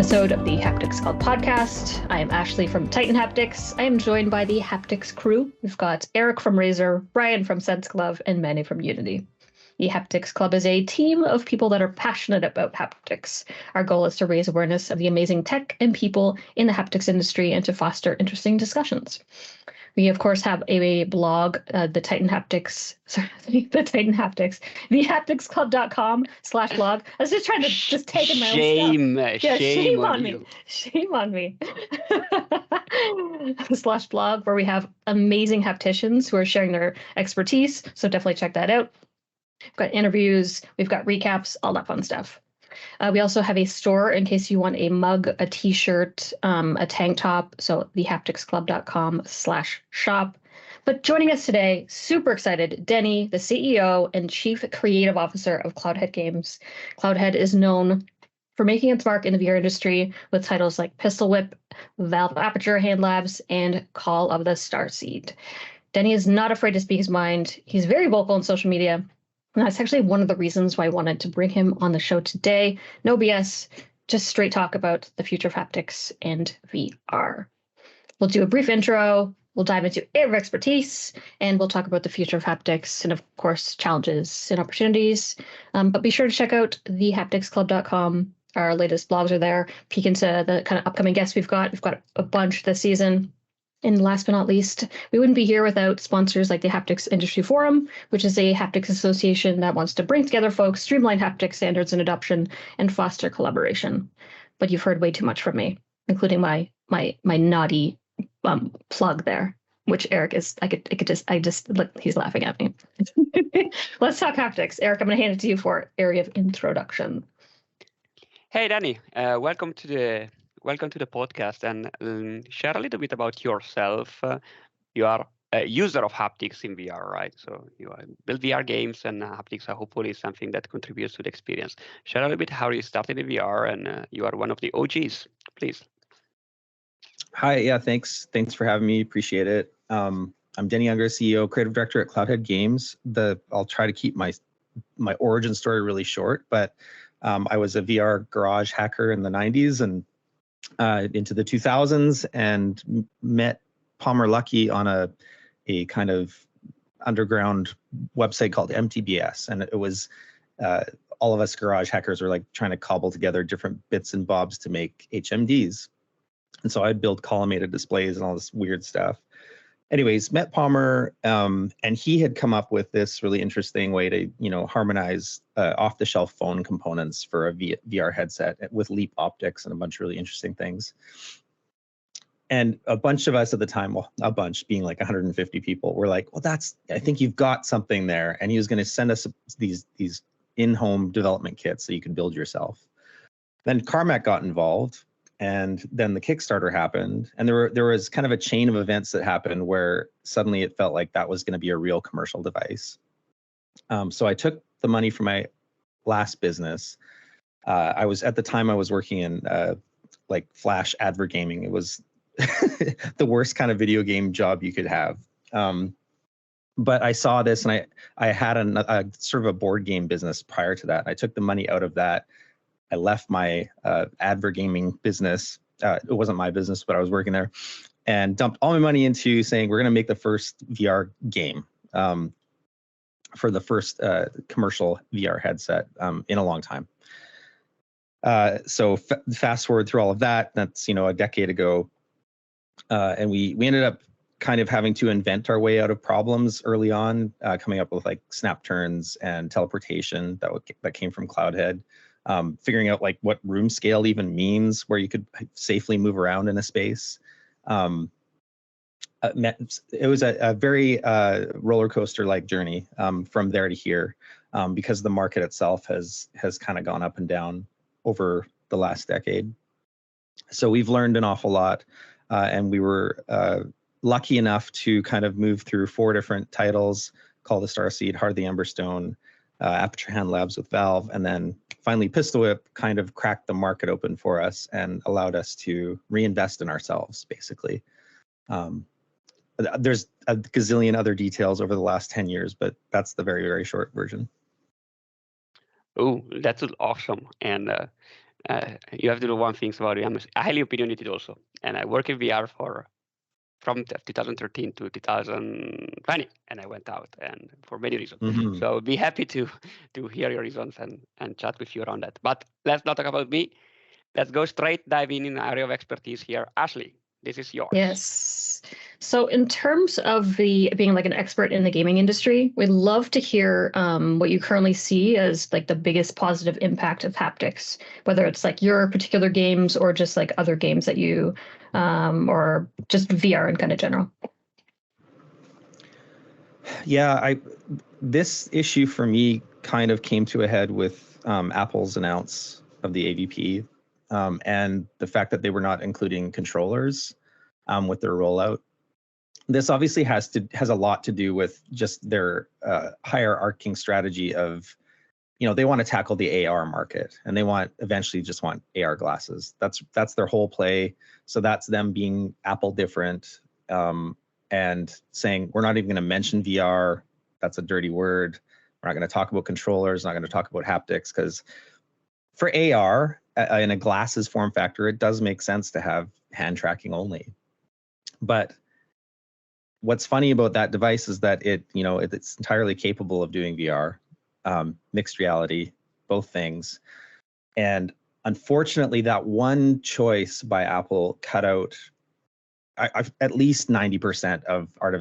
episode of the Haptics Called podcast. I am Ashley from Titan Haptics. I am joined by the Haptics crew. We've got Eric from Razer, Brian from Sense Glove, and Manny from Unity. The Haptics Club is a team of people that are passionate about haptics. Our goal is to raise awareness of the amazing tech and people in the haptics industry and to foster interesting discussions. We, of course, have a blog, the Titan Haptics, the hapticsclub.com/blog. I was just trying to take in my own stuff. Yeah, shame on me. Shame on me. /blog, where we have amazing hapticians who are sharing their expertise. So definitely check that out. We've got interviews, we've got recaps, all that fun stuff. We also have a store in case you want a mug, a t-shirt, a tank top. So thehapticsclub.com/shop. But joining us today, super excited, Denny, the CEO and Chief Creative Officer of Cloudhead Games. Cloudhead is known for making its mark in the VR industry with titles like Pistol Whip, Valve Aperture Hand Labs, and Call of the Starseed. Denny is not afraid to speak his mind. He's very vocal on social media. And that's actually one of the reasons why I wanted to bring him on the show today. No BS, just straight talk about the future of haptics and VR. We'll do a brief intro, we'll dive into area of expertise, and we'll talk about the future of haptics and, of course, challenges and opportunities. But be sure to check out thehapticsclub.com. Our latest blogs are there. Peek into the kind of upcoming guests we've got. We've got a bunch this season. And last but not least, we wouldn't be here without sponsors like the Haptics Industry Forum, which is a haptics association that wants to bring together folks, streamline haptic standards and adoption, and foster collaboration. But you've heard way too much from me, including my naughty plug there, which Eric is. I just look. He's laughing at me. Let's talk haptics. Eric, I'm going to hand it to you for area of introduction. Hey, Danny. Welcome to the podcast, and share a little bit about yourself. You are a user of haptics in VR, right? So you build VR games, and haptics are hopefully something that contributes to the experience. Share a little bit how you started in VR, and you are one of the OGs, please. Hi, yeah, thanks for having me. Appreciate it. I'm Denny Unger, CEO, creative director at Cloudhead Games. I'll try to keep my origin story really short, but I was a VR garage hacker in the 90s and into the 2000s, and met Palmer Luckey on a kind of underground website called MTBS, and it was all of us garage hackers were like trying to cobble together different bits and bobs to make HMDs, and so I'd build collimated displays and all this weird stuff. Anyways, met Palmer, and he had come up with this really interesting way to, harmonize off-the-shelf phone components for a VR headset with Leap optics and a bunch of really interesting things. And a bunch of us at the time, well, a bunch being like 150 people, were like, well, I think you've got something there. And he was going to send us these in-home development kits so you could build yourself. Then Carmack got involved. And then the Kickstarter happened, and there was kind of a chain of events that happened where suddenly it felt like that was going to be a real commercial device. So I took the money from my last business. I was working in like Flash advert gaming. It was the worst kind of video game job you could have. But I saw this, and I had a sort of a board game business prior to that. I took the money out of that. I left my advert gaming business. It wasn't my business, but I was working there, and dumped all my money into saying we're going to make the first VR game for the first commercial VR headset in a long time. So fast forward through all of that. That's a decade ago, and we ended up kind of having to invent our way out of problems early on, coming up with like snap turns and teleportation that came from Cloudhead. Figuring out like what room scale even means, where you could safely move around in a space. It was a very roller coaster like journey from there to here, because the market itself has kind of gone up and down over the last decade. So we've learned an awful lot, and we were lucky enough to kind of move through 4 different titles: Call the Starseed, Heart of the Emberstone, Aperture Hand Labs with Valve, and then finally Pistol Whip kind of cracked the market open for us and allowed us to reinvest in ourselves, basically. There's a gazillion other details over the last 10 years, but that's the very, very short version. Oh, that's awesome. And you have to do one thing about it. I'm highly opinionated also, and I work in VR from 2013 to 2020, and I went out, and for many reasons. Mhm. So be happy to hear your reasons and chat with you around that. But let's not talk about me. Let's go straight dive in an area of expertise here. Ashley, this is yours. Yes. So in terms of being like an expert in the gaming industry, we'd love to hear what you currently see as like the biggest positive impact of haptics, whether it's like your particular games or just like other games that you, or just VR in kind of general. Yeah, this issue for me kind of came to a head with Apple's announce of the AVP and the fact that they were not including controllers with their rollout. This obviously has a lot to do with just their hierarching strategy of, they want to tackle the AR market, and they eventually just want AR glasses. That's their whole play. So that's them being Apple different and saying, we're not even going to mention VR. That's a dirty word. We're not going to talk about controllers, not going to talk about haptics, because for AR in a glasses form factor, it does make sense to have hand tracking only. But what's funny about that device is that it's entirely capable of doing VR, mixed reality, both things. And unfortunately, that one choice by Apple cut out at least 90% of our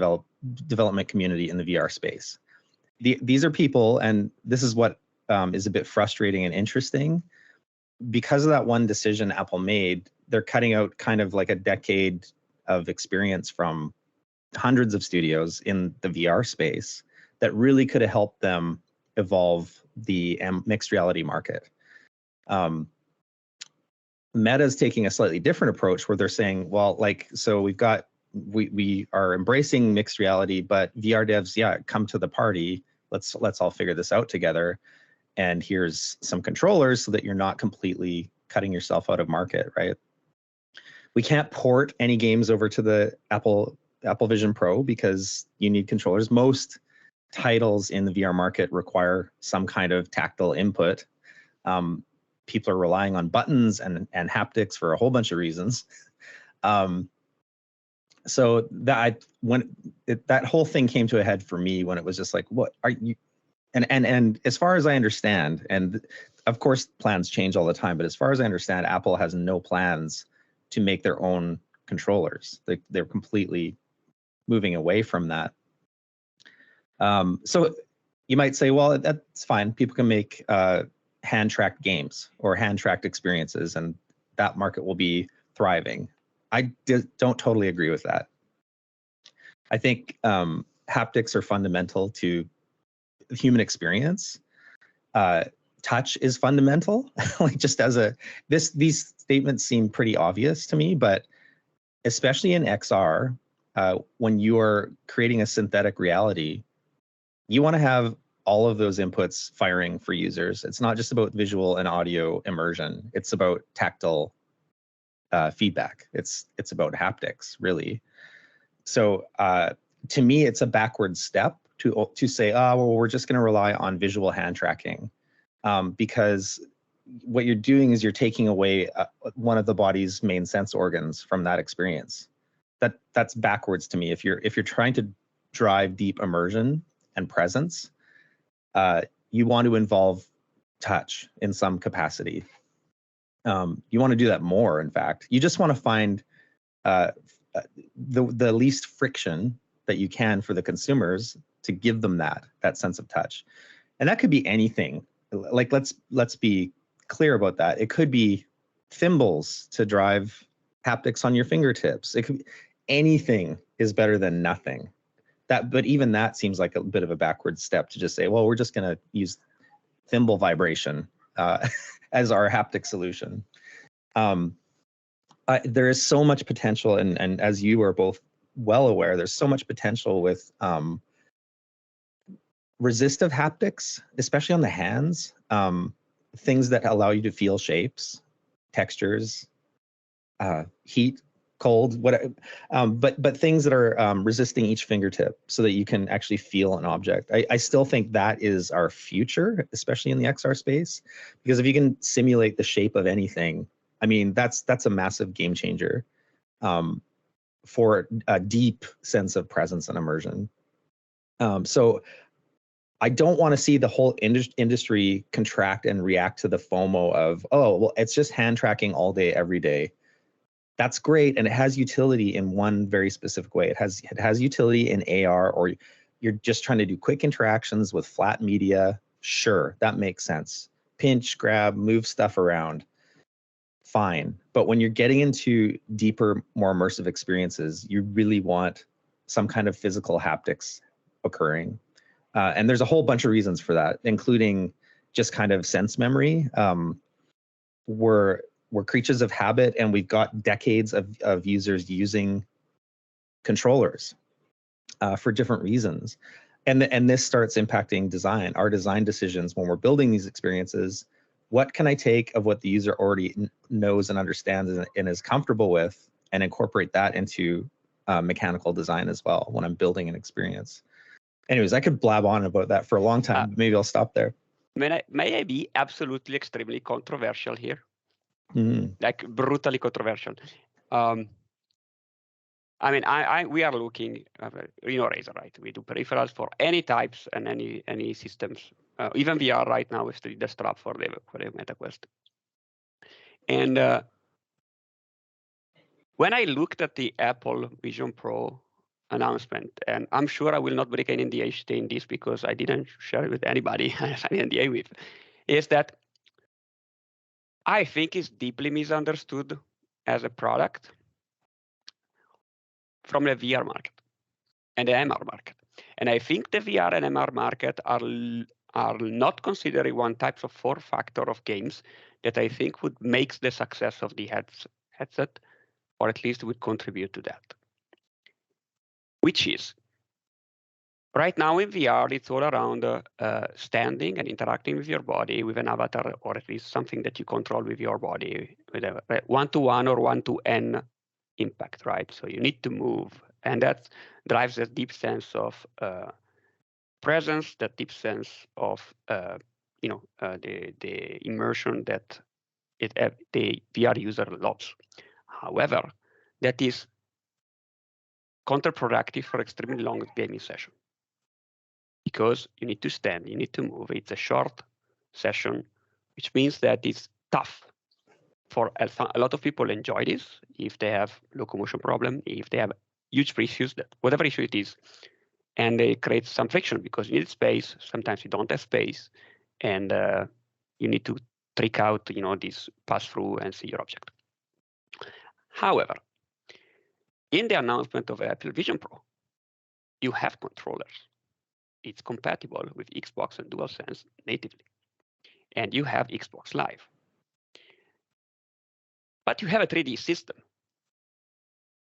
development community in the VR space. These are people, and this is what is a bit frustrating and interesting. Because of that one decision Apple made, they're cutting out kind of like a decade of experience from hundreds of studios in the VR space that really could have helped them evolve the mixed reality market. Meta's taking a slightly different approach where they're saying, well, so we are embracing mixed reality, but VR devs, come to the party. Let's all figure this out together. And here's some controllers so that you're not completely cutting yourself out of market, right? We can't port any games over to the Apple Vision Pro because you need controllers. Most titles in the VR market require some kind of tactile input. People are relying on buttons and haptics for a whole bunch of reasons. So that whole thing came to a head for me when it was just like, what are you? And as far as I understand, and of course plans change all the time, but as far as I understand, Apple has no plans to make their own controllers. They're completely moving away from that. So you might say, well, that's fine. People can make hand-tracked games or hand-tracked experiences, and that market will be thriving. I don't totally agree with that. I think haptics are fundamental to human experience. Touch is fundamental. Like just these statements seem pretty obvious to me, but especially in XR, when you are creating a synthetic reality, you want to have all of those inputs firing for users. It's not just about visual and audio immersion. It's about tactile feedback. It's about haptics, really. So to me, it's a backward step to say, well, we're just going to rely on visual hand tracking, because what you're doing is you're taking away one of the body's main sense organs from that experience. That's backwards to me. If you're trying to drive deep immersion and presence, you want to involve touch in some capacity. You want to do that more, in fact. You just want to find the least friction that you can for the consumers to give them that sense of touch. And that could be anything. Like let's be clear about that. It could be thimbles to drive haptics on your fingertips. It could be, anything is better than nothing. But even that seems like a bit of a backward step to just say, well, we're just going to use thimble vibration as our haptic solution. There is so much potential, and as you are both well aware, there's so much potential with resistive haptics, especially on the hands, things that allow you to feel shapes, textures, heat, cold, but things that are resisting each fingertip so that you can actually feel an object. I still think that is our future, especially in the XR space, because if you can simulate the shape of anything, I mean, that's a massive game changer for a deep sense of presence and immersion. So I don't want to see the whole industry contract and react to the FOMO of, oh, well, it's just hand tracking all day, every day. That's great, and it has utility in one very specific way. It has utility in AR, or you're just trying to do quick interactions with flat media. Sure, that makes sense. Pinch, grab, move stuff around. Fine. But when you're getting into deeper, more immersive experiences, you really want some kind of physical haptics occurring. And there's a whole bunch of reasons for that, including just kind of sense memory. We're creatures of habit, and we've got decades of users using controllers for different reasons. And this starts impacting design, our design decisions when we're building these experiences. What can I take of what the user already knows and understands and is comfortable with, and incorporate that into mechanical design as well when I'm building an experience? Anyways, I could blab on about that for a long time. Maybe I'll stop there. May I be absolutely extremely controversial here? Like brutally controversial. I mean, we are looking, Razer, right? We do peripherals for any types and any systems, even VR right now with the strap for the MetaQuest. And when I looked at the Apple Vision Pro announcement, and I'm sure I will not break an NDA in this because I didn't share it with anybody I signed an NDA with, is that I think it's deeply misunderstood as a product from the VR market and the MR market. And I think the VR and MR market are not considering one type of form factor of games that I think would make the success of the headset, or at least would contribute to that. Which is, right now in VR, it's all around standing and interacting with your body with an avatar, or at least something that you control with your body, with a one-to-one or one-to-n impact, right? So you need to move, and that drives a deep sense of presence, that deep sense of the immersion that the VR user loves. However, that is counterproductive for extremely long gaming session, because you need to stand, you need to move. It's a short session, which means that it's tough for a lot of people. Enjoy this if they have locomotion problem, if they have huge issues, that whatever issue it is, and it creates some friction because you need space. Sometimes you don't have space, and you need to trick out, this pass through and see your object. However, in the announcement of Apple Vision Pro, you have controllers. It's compatible with Xbox and DualSense natively. And you have Xbox Live. But you have a 3D system.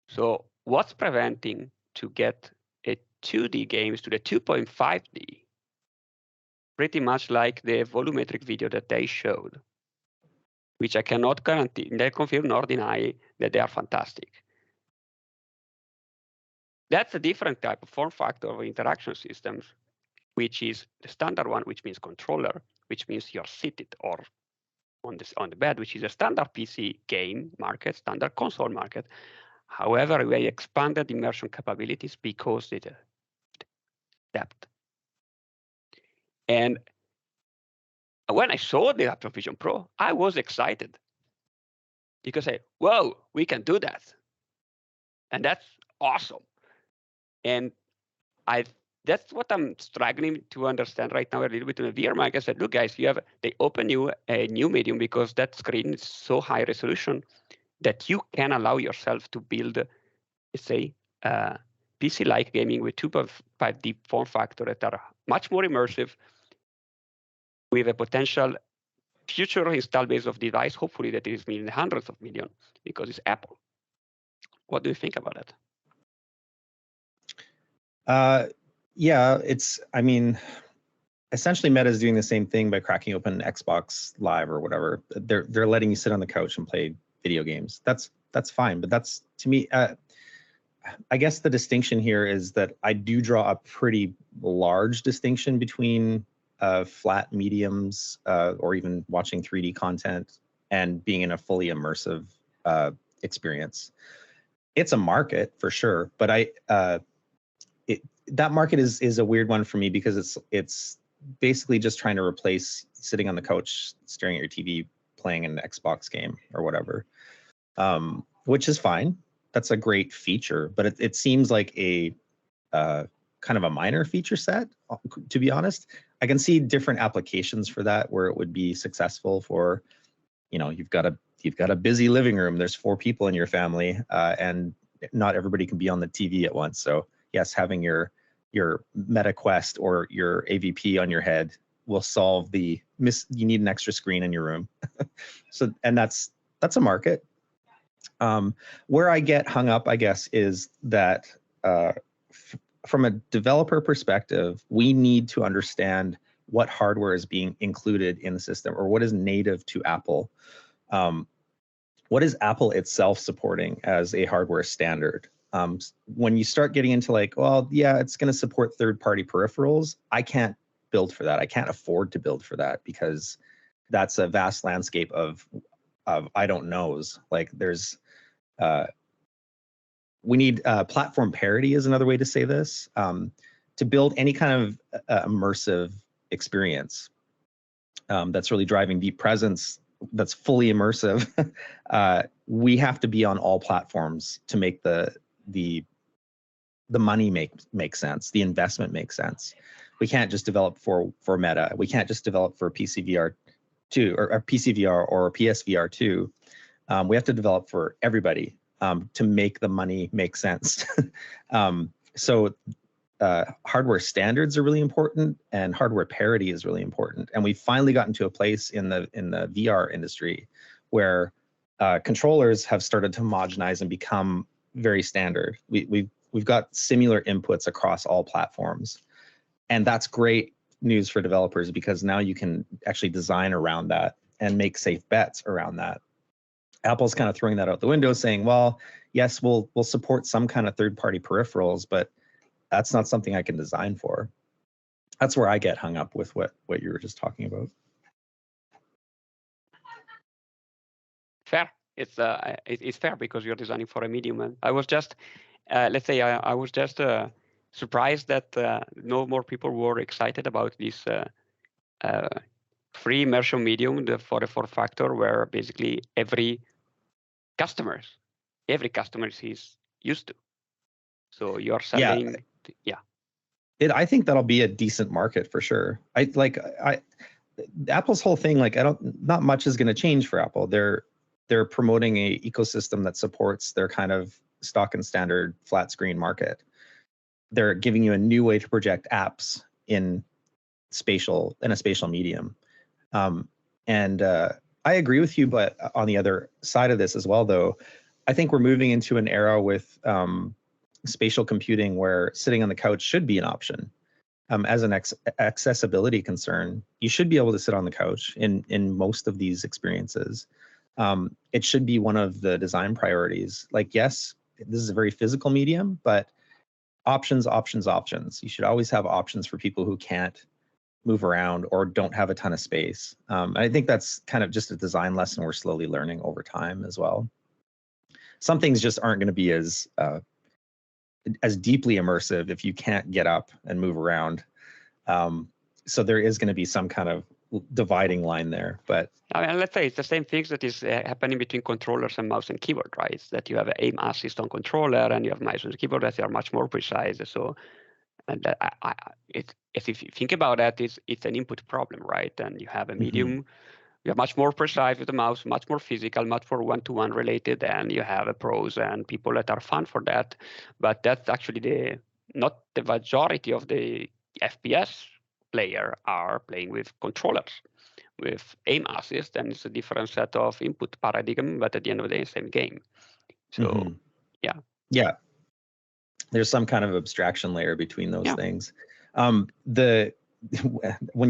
So what's preventing to get a 2D games to the 2.5D? Pretty much like the volumetric video that they showed, which I cannot guarantee, neither confirm nor deny that they are fantastic. That's a different type of form factor of interaction systems, which is the standard one, which means controller, which means you're seated or on the bed, which is a standard PC game market, standard console market. However, we expanded immersion capabilities because of the depth. And when I saw the Apple Vision Pro, I was excited because whoa, we can do that. And that's awesome. And that's what I'm struggling to understand right now a little bit in the VR market. I said, look, guys, they open you a new medium because that screen is so high resolution that you can allow yourself to build, let's say, PC-like gaming with 2.5D form factor that are much more immersive, with a potential future install base of device, hopefully that is in the hundreds of millions, because it's Apple. What do you think about that? Yeah, essentially Meta is doing the same thing by cracking open Xbox Live or whatever. They're letting you sit on the couch and play video games. That's fine, but that's, to me, I guess the distinction here is that I do draw a pretty large distinction between flat mediums or even watching 3D content and being in a fully immersive experience. It's a market for sure, but that market is a weird one for me because it's basically just trying to replace sitting on the couch staring at your TV playing an Xbox game or whatever, which is fine. That's a great feature, but it seems like a kind of a minor feature set, to be honest. I can see different applications for that where it would be successful for, you've got a busy living room. There's 4 people in your family, and not everybody can be on the TV at once. So yes, having your Meta Quest or your AVP on your head will solve you need an extra screen in your room. So, and that's a market. Where I get hung up, I guess, is that from a developer perspective, we need to understand what hardware is being included in the system or what is native to Apple. What is Apple itself supporting as a hardware standard? When you start getting into like, well, yeah, it's going to support third-party peripherals, I can't build for that. I can't afford to build for that because that's a vast landscape of I don't knows. Like there's we need platform parity is another way to say this. To build any kind of immersive experience that's really driving deep presence, that's fully immersive, we have to be on all platforms to make the money make sense, the investment makes sense. We can't just develop for Meta. We can't just develop for PCVR 2 or PCVR or PSVR 2. We have to develop for everybody to make the money make sense. So hardware standards are really important, and hardware parity is really important. And we've finally gotten to a place in the VR industry where controllers have started to homogenize and become very standard. We've got similar inputs across all platforms, and that's great news for developers because now you can actually design around that and make safe bets around that. Apple's kind of throwing that out the window, saying, well, yes, we'll support some kind of third-party peripherals, but that's not something I can design for. That's where I get hung up with what you were just talking about. Fair. It's fair because you're designing for a medium. And I was just, let's say, I was just surprised that no more people were excited about this free immersion medium for the form factor, where basically every customer is used to. So you're selling, yeah. I think that'll be a decent market for sure. Apple's whole thing, like not much is going to change for Apple. They're promoting a ecosystem that supports their kind of stock and standard flat screen market. They're giving you a new way to project apps in a spatial medium. And I agree with you, but on the other side of this as well, though, I think we're moving into an era with spatial computing where sitting on the couch should be an option. As an accessibility concern, you should be able to sit on the couch in most of these experiences. It should be one of the design priorities. Like, yes, this is a very physical medium, but options. You should always have options for people who can't move around or don't have a ton of space. I think that's kind of just a design lesson we're slowly learning over time as well. Some things just aren't going to be as deeply immersive if you can't get up and move around. So there is going to be some kind of dividing line there. But I mean, let's say it's the same things that is happening between controllers and mouse and keyboard, right? It's that you have an aim assist on controller and you have mouse and keyboard that are much more precise. So, and if you think about that, it's an input problem, right? And you have a medium, you're much more precise with the mouse, much more physical, much more one-to-one related, and you have a pros and people that are fun for that. But that's actually not the majority of the FPS player are playing with controllers, with aim assist, and it's a different set of input paradigm, but at the end of the day, same game. So, yeah. There's some kind of abstraction layer between those things. When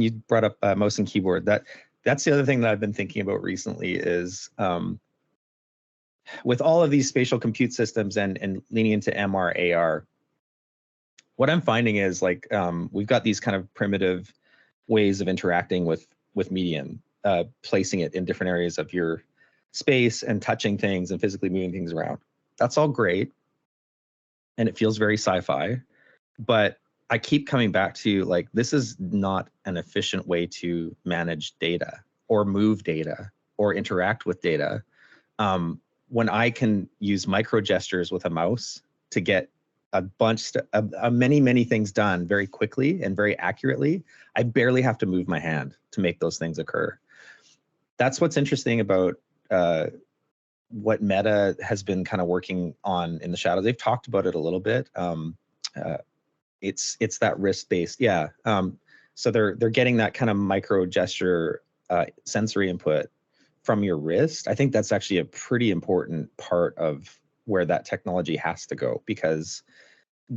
you brought up mouse and keyboard, that's the other thing that I've been thinking about recently is with all of these spatial compute systems and leaning into MR, AR, what I'm finding is like we've got these kind of primitive ways of interacting with medium, placing it in different areas of your space and touching things and physically moving things around. That's all great, and it feels very sci-fi, but I keep coming back to like, this is not an efficient way to manage data or move data or interact with data. When I can use micro gestures with a mouse to get a bunch of many things done very quickly and very accurately, I barely have to move my hand to make those things occur. That's what's interesting about what Meta has been kind of working on in the shadows. They've talked about it a little bit. It's that wrist-based, yeah. So they're getting that kind of micro gesture sensory input from your wrist. I think that's actually a pretty important part of where that technology has to go, because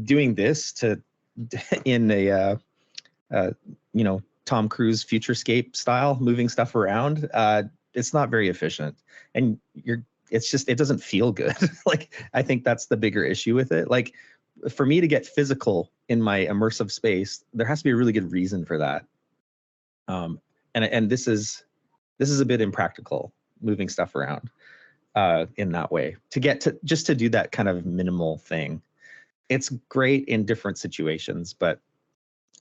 doing this in a Tom Cruise Futurescape style, moving stuff around, it's not very efficient, and it doesn't feel good. Like, I think that's the bigger issue with it. Like, for me to get physical in my immersive space, there has to be a really good reason for that. And this is a bit impractical, moving stuff around in that way. Just to do that kind of minimal thing. It's great in different situations, but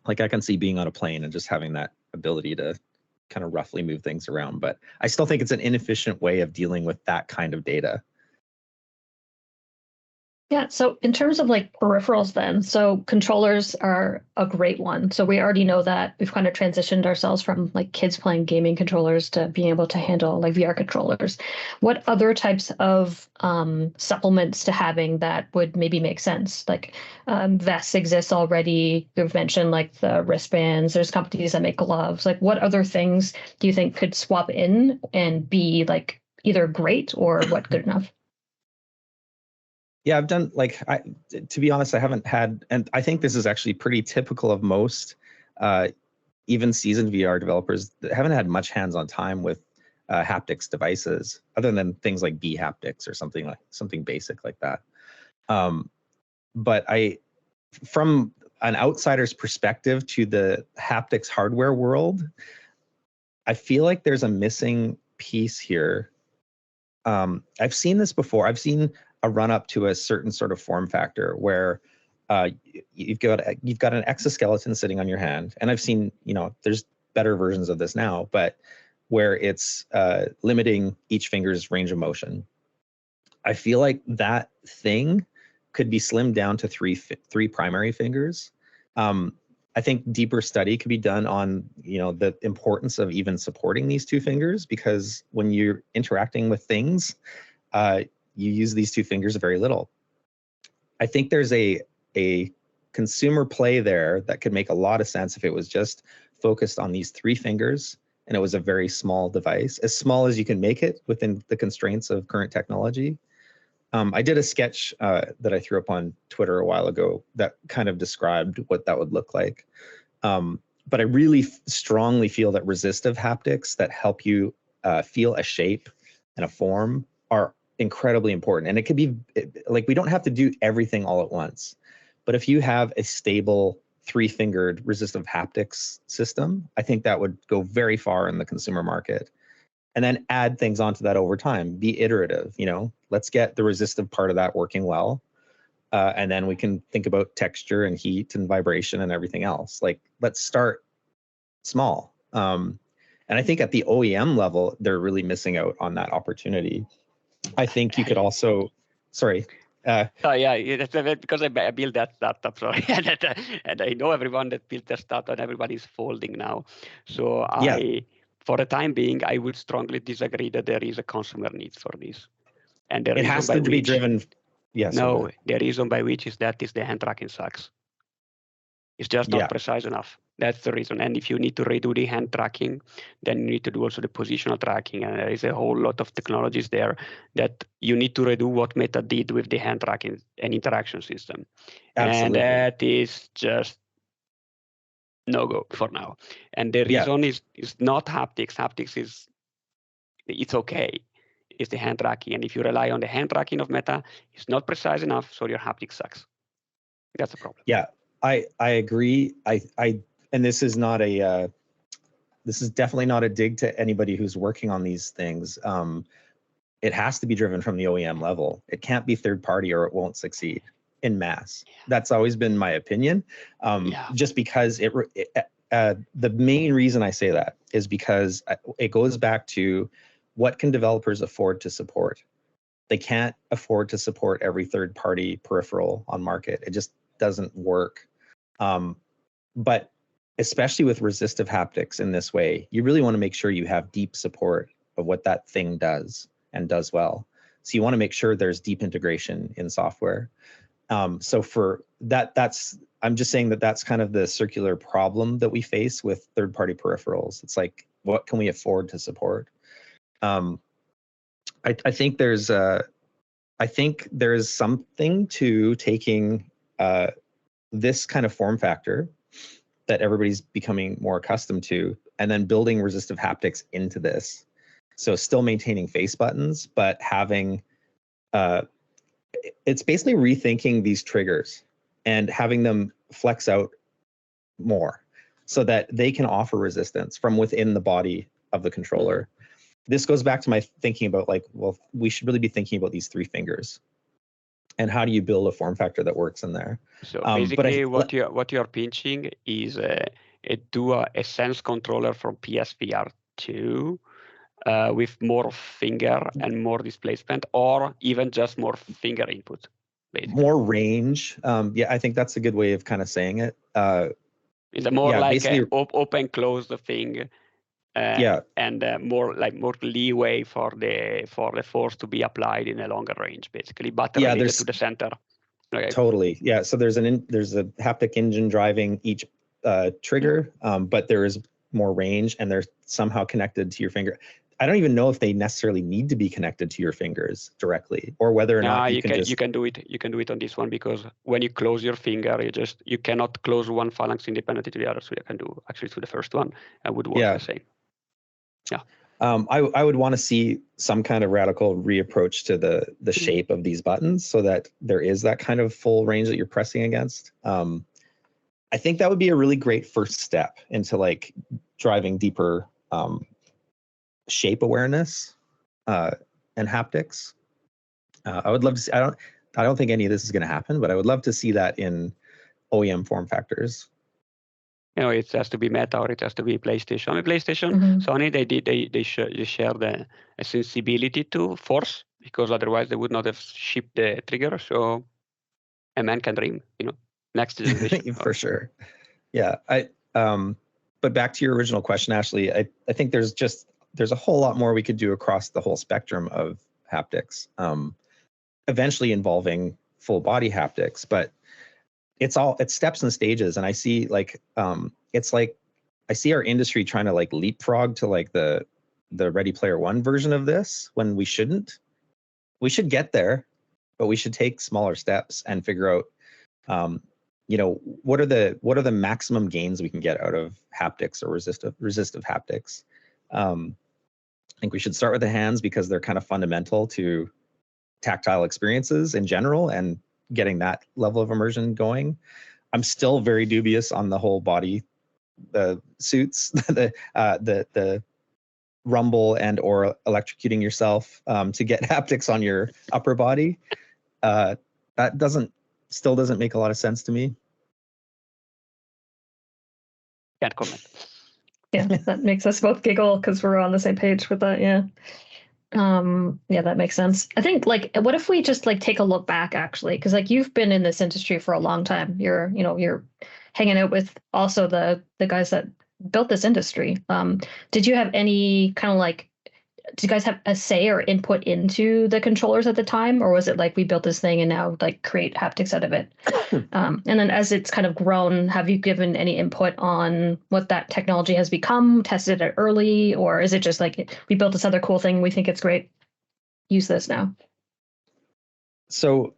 like, I can see being on a plane and just having that ability to kind of roughly move things around. But I still think it's an inefficient way of dealing with that kind of data. Yeah, so in terms of like peripherals then, so controllers are a great one. So we already know that we've kind of transitioned ourselves from like kids playing gaming controllers to being able to handle like VR controllers. What other types of supplements to having that would maybe make sense? Like vests exist already. You've mentioned like the wristbands. There's companies that make gloves. Like, what other things do you think could swap in and be like either great or what good enough? Yeah, I've done to be honest, I haven't had, and I think this is actually pretty typical of most, even seasoned VR developers that haven't had much hands-on time with haptics devices, other than things like Haptics or something basic like that. But from an outsider's perspective to the haptics hardware world, I feel like there's a missing piece here. I've seen this before. I've seen a run up to a certain sort of form factor where you've got an exoskeleton sitting on your hand, and I've seen, there's better versions of this now, but where it's limiting each finger's range of motion. I feel like that thing could be slimmed down to three primary fingers. I think deeper study could be done on, the importance of even supporting these two fingers, because when you're interacting with things, you use these two fingers very little. I think there's a consumer play there that could make a lot of sense if it was just focused on these three fingers and it was a very small device, as small as you can make it within the constraints of current technology. I did a sketch that I threw up on Twitter a while ago that kind of described what that would look like. But I really strongly feel that resistive haptics that help you feel a shape and a form are incredibly important. And it could be like, we don't have to do everything all at once, but if you have a stable three-fingered resistive haptics system, I think that would go very far in the consumer market. And then add things onto that over time, be iterative, let's get the resistive part of that working well. And then we can think about texture and heat and vibration and everything else. Like, let's start small. And I think at the OEM level, they're really missing out on that opportunity. I think you could also, sorry. Yeah, that's because I built that startup, sorry, and I know everyone that built their startup, and everybody's folding now. So for the time being, I would strongly disagree that there is a consumer need for this. And it has to be driven. Yes. No, the reason by which is the hand tracking sucks. It's just not precise enough. That's the reason. And if you need to redo the hand tracking, then you need to do also the positional tracking. And there is a whole lot of technologies there that you need to redo what Meta did with the hand tracking and interaction system. Absolutely. And that is just no-go for now. And the reason is not haptics. Haptics it's okay. is the hand tracking. And if you rely on the hand tracking of Meta, it's not precise enough, so your haptic sucks. That's the problem. Yeah, I agree. And this is not a this is definitely not a dig to anybody who's working on these things. It has to be driven from the OEM level. It can't be third party or it won't succeed in mass. That's always been my opinion. Just because the main reason I say that is because it goes back to what can developers afford to support. They can't afford to support every third party peripheral on market. It just doesn't work. But especially with resistive haptics in this way, you really want to make sure you have deep support of what that thing does and does well. So you want to make sure there's deep integration in software. So for that, I'm just saying that that's kind of the circular problem that we face with third-party peripherals. It's like, what can we afford to support? I think there's something to taking this kind of form factor that everybody's becoming more accustomed to, and then building resistive haptics into this. So still maintaining face buttons, but having, it's basically rethinking these triggers and having them flex out more so that they can offer resistance from within the body of the controller. This goes back to my thinking about like, well, we should really be thinking about these three fingers. And how do you build a form factor that works in there? So basically, what you're pinching is a sense controller from PSVR 2 with more finger and more displacement, or even just more finger input. Basically. More range. Yeah, I think that's a good way of kind of saying it. It's more like an open close the thing. And more leeway for the force to be applied in a longer range, basically, but related to the center. Okay. Totally, yeah. So there's a haptic engine driving each trigger, but there is more range, and they're somehow connected to your finger. I don't even know if they necessarily need to be connected to your fingers directly, or whether or not you can do it. You can do it on this one, because when you close your finger, you cannot close one phalanx independently to the other. So you can do actually to the first one, and would work the same. Yeah. I would want to see some kind of radical reapproach to the shape of these buttons so that there is that kind of full range that you're pressing against. I think that would be a really great first step into like driving deeper shape awareness and haptics. I would love to see, I don't think any of this is going to happen, but I would love to see that in OEM form factors. It has to be Meta or it has to be PlayStation. I mean, PlayStation, Sony, they share the sensibility to force, because otherwise they would not have shipped the trigger. So a man can dream, next generation. For sure. Yeah. But back to your original question, Ashley, I think there's a whole lot more we could do across the whole spectrum of haptics, eventually involving full body haptics, but it's steps and stages. And I see I see our industry trying to like leapfrog to like the Ready Player One version of this, when we shouldn't. We should get there, but we should take smaller steps and figure out, what are the maximum gains we can get out of haptics or resistive haptics. I think we should start with the hands, because they're kind of fundamental to tactile experiences in general, and getting that level of immersion going. I'm still very dubious on the whole body, the suits, the rumble and or electrocuting yourself to get haptics on your upper body. That still doesn't make a lot of sense to me. Can't comment. Yeah, that makes us both giggle because we're on the same page with that. Yeah. Yeah, that makes sense. I think what if we just take a look back, actually, because you've been in this industry for a long time. You're hanging out with also the guys that built this industry. Did you have any kind of did you guys have a say or input into the controllers at the time, or was it we built this thing and now create haptics out of it? And then as it's kind of grown, have you given any input on what that technology has become, tested it early, or is it just we built this other cool thing, we think it's great, use this now? So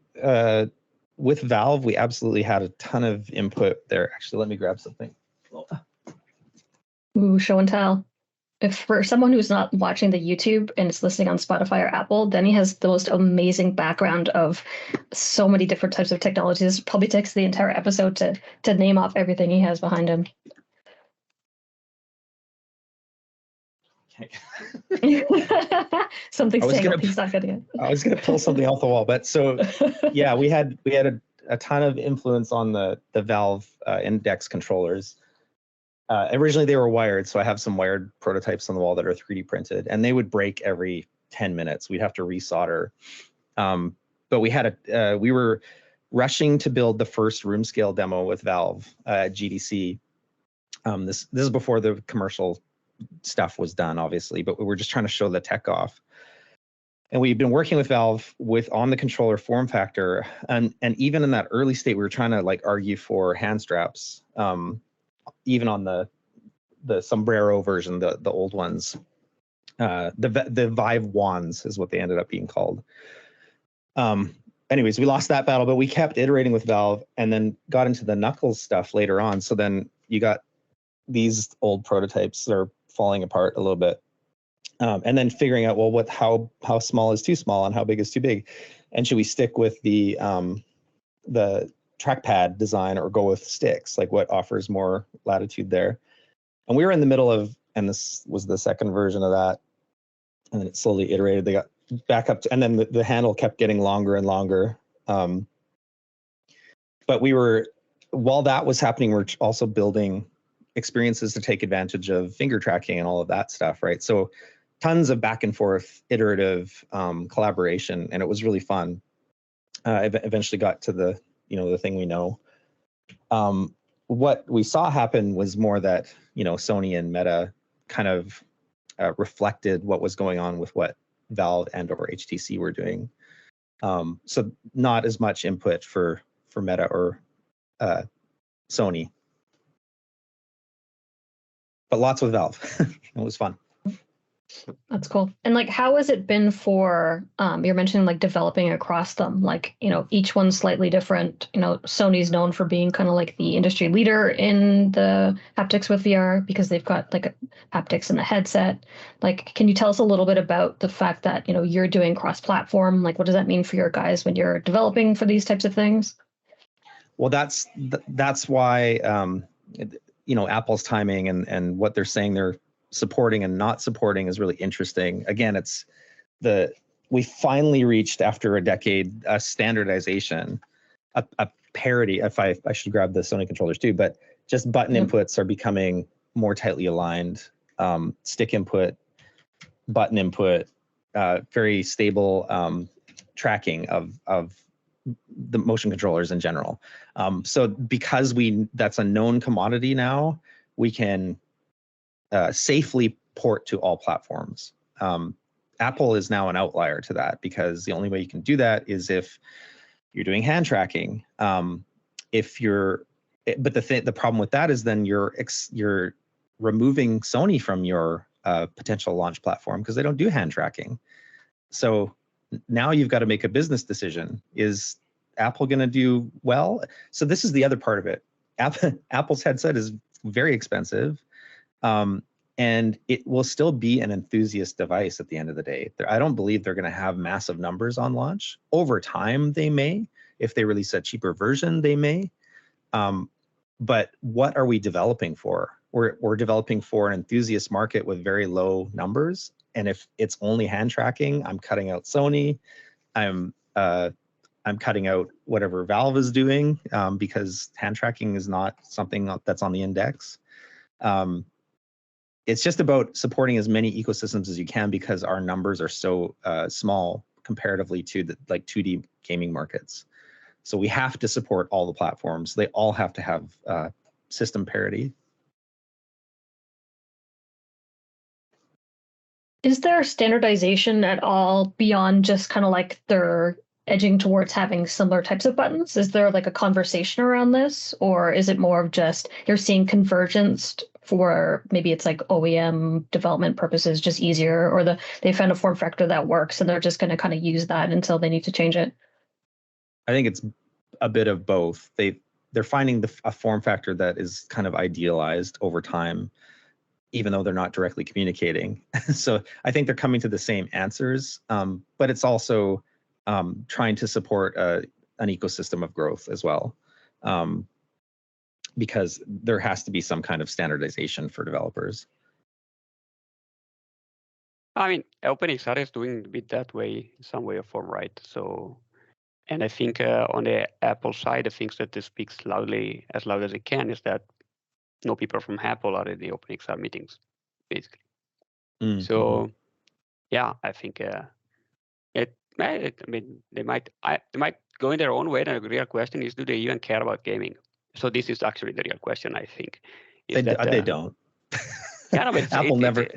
with Valve, we absolutely had a ton of input there. Actually, let me grab something. Ooh, show and tell. if for someone who's not watching the YouTube and is listening on Spotify or Apple, Denny has the most amazing background of so many different types of technologies. It probably takes the entire episode to name off everything he has behind him. Something's saying he's not getting it. I was gonna pull something off the wall, but so yeah, we had a ton of influence on the Valve Index controllers. Originally they were wired, so I have some wired prototypes on the wall that are 3D printed, and they would break every 10 minutes. We'd have to resolder. But we were rushing to build the first room scale demo with Valve at GDC. This is before the commercial stuff was done, obviously, but we were just trying to show the tech off. And we've been working with Valve on the controller form factor, and even in that early state, we were trying to like argue for hand straps, even on the sombrero version, the old ones. The Vive wands is what they ended up being called. Anyways, we lost that battle, but we kept iterating with Valve, and then got into the Knuckles stuff later on. So then you got these old prototypes that are falling apart a little bit, and then figuring out, well, how small is too small and how big is too big, and should we stick with the trackpad design or go with sticks? Like, what offers more latitude there? And we were in the middle of, and this was the second version of that, and then it slowly iterated. They got back up to, and then the handle kept getting longer and longer. But while that was happening, we're also building experiences to take advantage of finger tracking and all of that stuff, right? So tons of back and forth iterative collaboration, and it was really fun. Eventually got to the thing we know. What we saw happen was more that Sony and Meta kind of reflected what was going on with what Valve and or HTC were doing. So not as much input for Meta or Sony, but lots with Valve. It was fun. That's cool. And like, how has it been for, you're mentioning like developing across them, like, each one's slightly different. Sony's known for being kind of like the industry leader in the haptics with VR because they've got like haptics in the headset. Like, can you tell us a little bit about the fact that, you're doing cross-platform? Like, what does that mean for your guys when you're developing for these types of things? Well, that's why, Apple's timing and what they're saying they're supporting and not supporting is really interesting. Again, we finally reached, after a decade, a standardization, a parity. If I should grab the Sony controllers too, but just button inputs are becoming more tightly aligned. Stick input, button input, very stable tracking of the motion controllers in general. So because that's a known commodity now, we can safely port to all platforms. Apple is now an outlier to that because the only way you can do that is if you're doing hand tracking. But the problem with that is then you're removing Sony from your potential launch platform because they don't do hand tracking. So now you've got to make a business decision. Is Apple going to do well? So this is the other part of it. Apple's headset is very expensive. And it will still be an enthusiast device at the end of the day. I don't believe they're going to have massive numbers on launch. Over time, they may. If they release a cheaper version, they may. But what are we developing for? We're developing for an enthusiast market with very low numbers. And if it's only hand tracking, I'm cutting out Sony. I'm cutting out whatever Valve is doing because hand tracking is not something that's on the index. It's just about supporting as many ecosystems as you can because our numbers are so small comparatively to the 2D gaming markets. So we have to support all the platforms. They all have to have system parity. Is there standardization at all beyond just kind of like they're edging towards having similar types of buttons? Is there like a conversation around this, or is it more of just you're seeing convergence for maybe it's like OEM development purposes, just easier, or they found a form factor that works and they're just going to kind of use that until they need to change it? I think it's a bit of both. They're finding a form factor that is kind of idealized over time. even though they're not directly communicating. So I think they're coming to the same answers, but it's also trying to support an ecosystem of growth as well, because there has to be some kind of standardization for developers. I mean, OpenXR is doing a bit that way, some way or form, right? So, and I think on the Apple side, the things that speaks as loud as it can is that no people from Apple are in the OpenXR meetings, basically. Mm-hmm. So, yeah, I think I mean, they might go in their own way. And the real question is, do they even care about gaming? So this is actually the real question, I think. They don't. Yeah, no, but Apple never.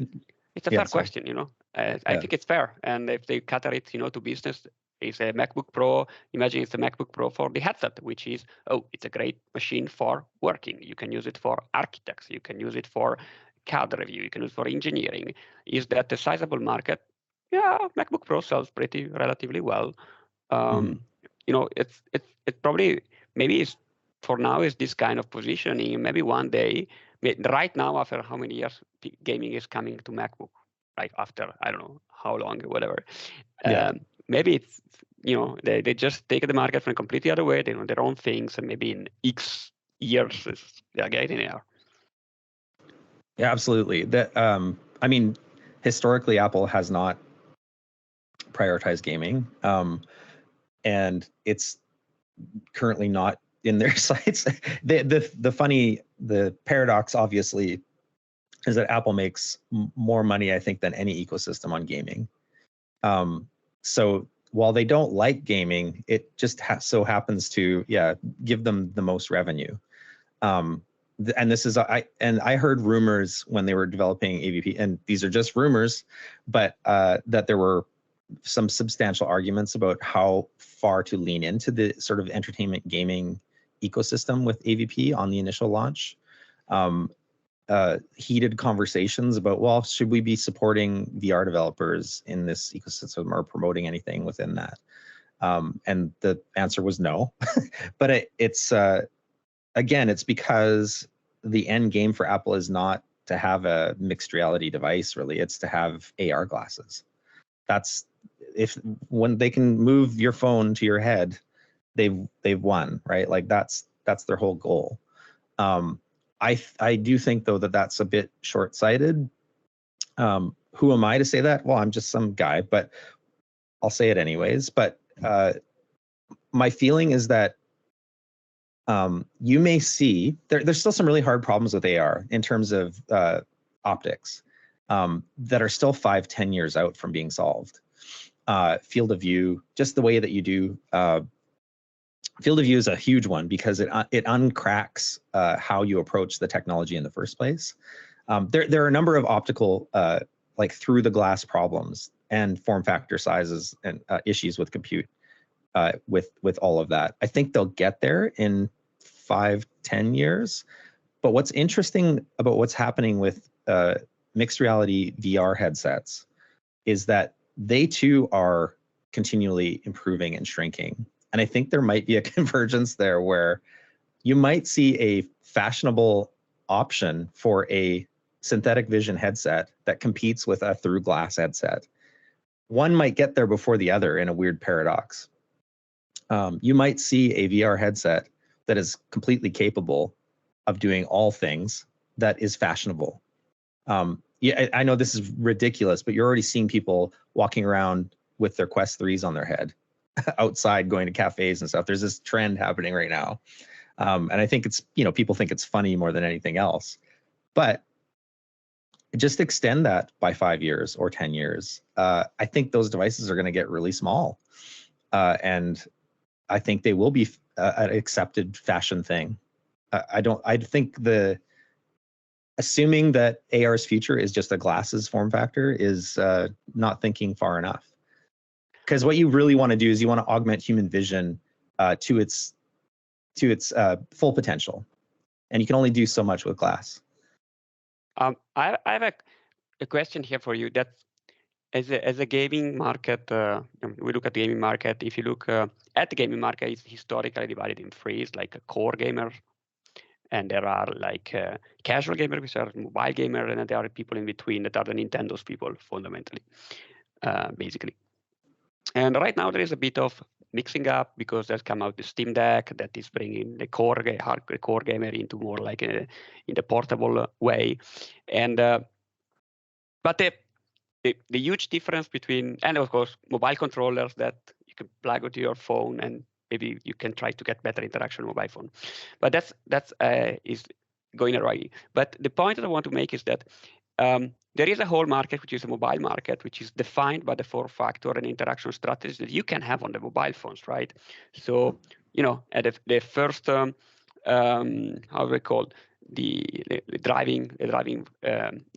It's a fair question, you know. I think it's fair, and if they cater it, you know, to business, it's a MacBook Pro. Imagine it's a MacBook Pro for the headset, which is it's a great machine for working. You can use it for architects. You can use it for CAD review. You can use it for engineering. Is that a sizable market? Yeah, MacBook Pro sells relatively well. You know, it's probably maybe it's for now is this kind of positioning. Maybe one day, right now, after how many years gaming is coming to MacBook, like after I don't know how long, whatever. Maybe it's, you know, they just take the market from a completely other way. They do their own things, and maybe in X years they are getting there. Yeah, absolutely. That I mean, historically, Apple has not prioritized gaming, and it's currently not in their sights. The paradox, obviously, is that Apple makes more money, I think, than any ecosystem on gaming. So while they don't like gaming, it just so happens to give them the most revenue. And this is I heard rumors when they were developing AVP, and these are just rumors, but that there were some substantial arguments about how far to lean into the sort of entertainment gaming ecosystem with AVP on the initial launch. Heated conversations about, well, should we be supporting VR developers in this ecosystem or promoting anything within that? And the answer was no. But it's again, it's because the end game for Apple is not to have a mixed reality device, really. It's to have AR glasses. That's when they can move your phone to your head, they've won, right? Like that's their whole goal. I do think, though, that that's a bit short-sighted. Who am I to say that? Well, I'm just some guy, but I'll say it anyways. But my feeling is that you may see there's still some really hard problems with AR in terms of optics that are still 5-10 years out from being solved. Field of view, just the way that you do. Field of view is a huge one because it uncracks how you approach the technology in the first place. There are a number of optical, like through the glass problems and form factor sizes and issues with compute with all of that. I think they'll get there in 5-10 years. But what's interesting about what's happening with mixed reality VR headsets is that they too are continually improving and shrinking. And I think there might be a convergence there where you might see a fashionable option for a synthetic vision headset that competes with a through glass headset. One might get there before the other in a weird paradox. You might see a VR headset that is completely capable of doing all things that is fashionable. I know this is ridiculous, but you're already seeing people walking around with their Quest 3s on their head outside going to cafes and stuff. There's this trend happening right now. And I think it's, people think it's funny more than anything else. But just extend that by 5 years or 10 years. I think those devices are going to get really small. And I think they will be an accepted fashion thing. I think assuming that AR's future is just a glasses form factor is not thinking far enough. Because what you really want to do is you want to augment human vision to its full potential, and you can only do so much with glass. I have a question here for you. That as a gaming market, we look at the gaming market. If you look at the gaming market, it's historically divided in three. It's like a core gamer, And there are like casual gamers, which are mobile gamers, and there are people in between that are the Nintendo's people, fundamentally, basically. And right now there is a bit of mixing up because there's come out the Steam Deck that is bringing the core gamer into more like in the portable way. And but the huge difference between, and of course, mobile controllers that you can plug into your phone and maybe you can try to get better interaction on mobile phone. But that's is going away. But the point that I want to make is that there is a whole market, which is a mobile market, which is defined by the form factor and interaction strategies that you can have on the mobile phones, right? So, at the first, how do we call the driving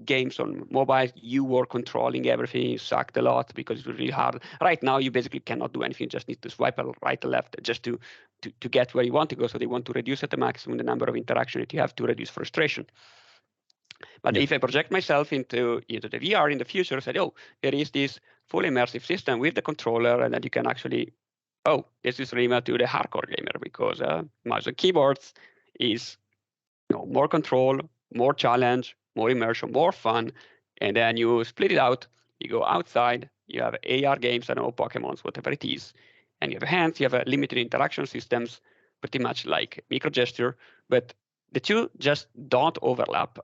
games on mobile, you were controlling everything. It sucked a lot because it was really hard. Right now, you basically cannot do anything. You just need to swipe right or left just to get where you want to go. So they want to reduce at the maximum the number of interactions that you have to reduce frustration. But if I project myself into the VR in the future, I said, oh, there is this fully immersive system with the controller, and then you can actually, this is really to the hardcore gamer because mouse and keyboards is more control, more challenge, more immersion, more fun. And then you split it out, you go outside, you have AR games, I don't know, Pokemons, whatever it is. And you have hands, you have limited interaction systems, pretty much like microgesture, but the two just don't overlap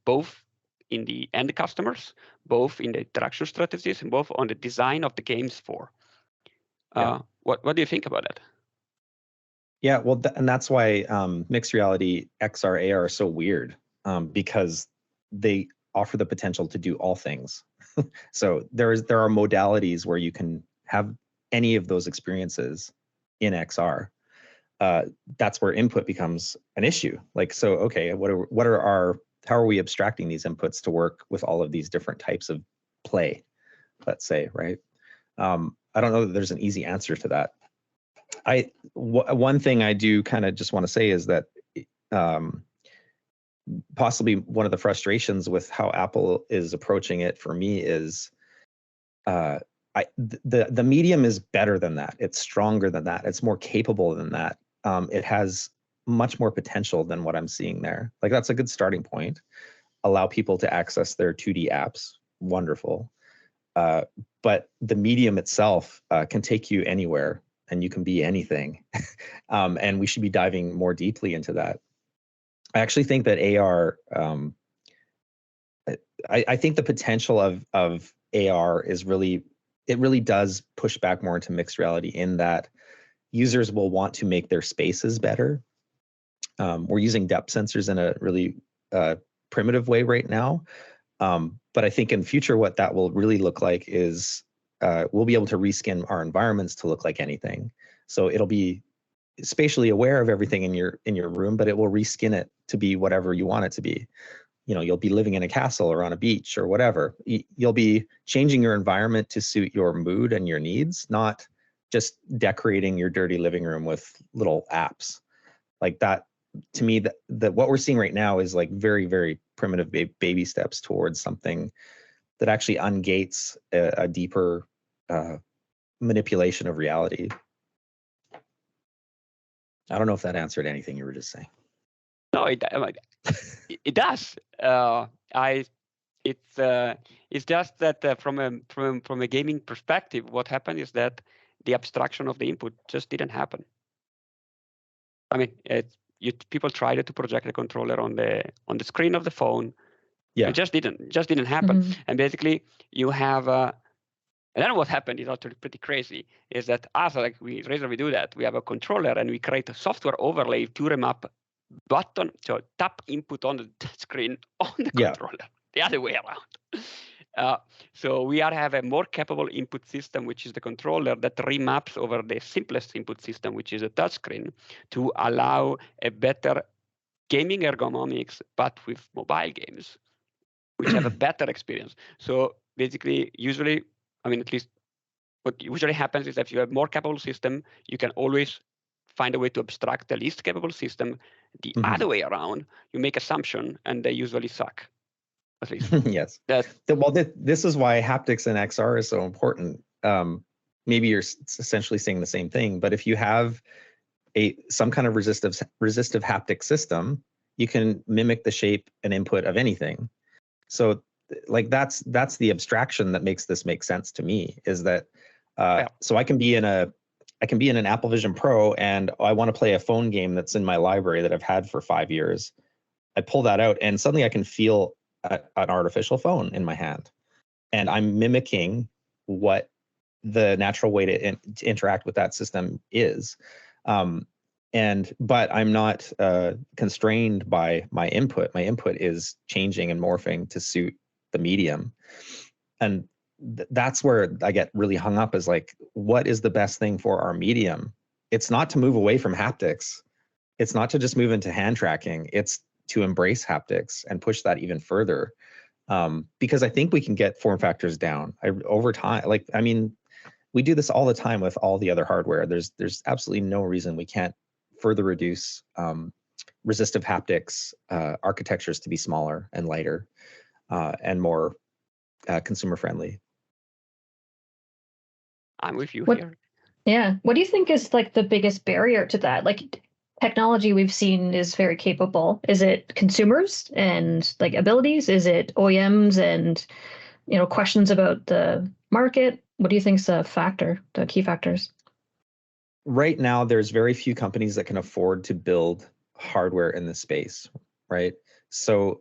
both in the end customers, both in the interaction strategies, and both on the design of the games for. What do you think about that? Yeah, well, and that's why mixed reality XR AR are so weird, because they offer the potential to do all things. So there are modalities where you can have any of those experiences in XR. That's where input becomes an issue. Like, so okay, how are we abstracting these inputs to work with all of these different types of play? Let's say, right? I don't know that there's an easy answer to that. One thing I do kind of just want to say is that possibly one of the frustrations with how Apple is approaching it for me is the medium is better than that. It's stronger than that. It's more capable than that. It has much more potential than what I'm seeing there. Like, that's a good starting point. Allow people to access their 2D apps. Wonderful. But the medium itself can take you anywhere, and you can be anything. And we should be diving more deeply into that. I actually think that AR, I think the potential of AR is really does push back more into mixed reality, in that users will want to make their spaces better. We're using depth sensors in a really primitive way right now. But I think in future, what that will really look like is we'll be able to reskin our environments to look like anything. So it'll be spatially aware of everything in your room, but it will reskin it to be whatever you want it to be. You'll be living in a castle or on a beach or whatever. You'll be changing your environment to suit your mood and your needs, not just decorating your dirty living room with little apps. Like that, to me, that what we're seeing right now is like very, very primitive baby steps towards something that actually ungates a deeper manipulation of reality. I don't know if that answered anything you were just saying. No, it does. It's just that from a gaming perspective, what happened is that the abstraction of the input just didn't happen. I mean, people tried to project the controller on the screen of the phone. Yeah, it just didn't happen. Mm-hmm. And basically, you have. And then what happened is actually pretty crazy. Is that after we do that, we have a controller and we create a software overlay to remap button, so tap input on the screen on the controller, the other way around. So we have a more capable input system, which is the controller, that remaps over the simplest input system, which is a touchscreen, to allow a better gaming ergonomics, but with mobile games, which have a better experience. So basically, usually, I mean, at least what usually happens is that if you have more capable system, you can always find a way to abstract the least capable system. The other way around, you make assumption, and they usually suck. At least. Yes. Well, this is why haptics and XR is so important. Maybe you're essentially saying the same thing, but if you have some kind of resistive haptic system, you can mimic the shape and input of anything. So like that's the abstraction that makes this make sense to me, is that so I can be in an Apple Vision Pro and I want to play a phone game that's in my library that I've had for 5 years. I pull that out and suddenly I can feel an artificial phone in my hand, and I'm mimicking what the natural way to interact with that system is. But I'm not constrained by my input. My input is changing and morphing to suit the medium. And that's where I get really hung up, is like, what is the best thing for our medium? It's not to move away from haptics. It's not to just move into hand tracking. It's to embrace haptics and push that even further. Because I think we can get form factors down over time. Like, I mean, we do this all the time with all the other hardware. There's absolutely no reason we can't further reduce resistive haptics architectures to be smaller and lighter and more consumer friendly. I'm with you here. Yeah. What do you think is like the biggest barrier to that? Like, technology we've seen is very capable. Is it consumers and like abilities? Is it OEMs and, you know, questions about the market? What do you think is the key factors? Right now, there's very few companies that can afford to build hardware in this space, right? So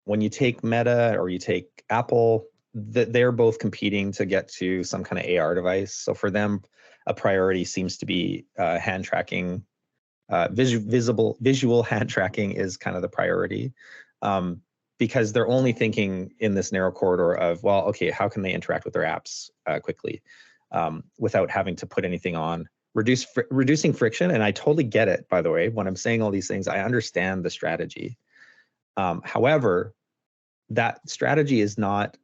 when you take Meta or you take Apple, they're both competing to get to some kind of AR device. So for them, a priority seems to be hand tracking. Visual hand tracking is kind of the priority, because they're only thinking in this narrow corridor of, well, okay, how can they interact with their apps quickly without having to put anything on? Reducing friction, and I totally get it, by the way. When I'm saying all these things, I understand the strategy. However, that strategy is not,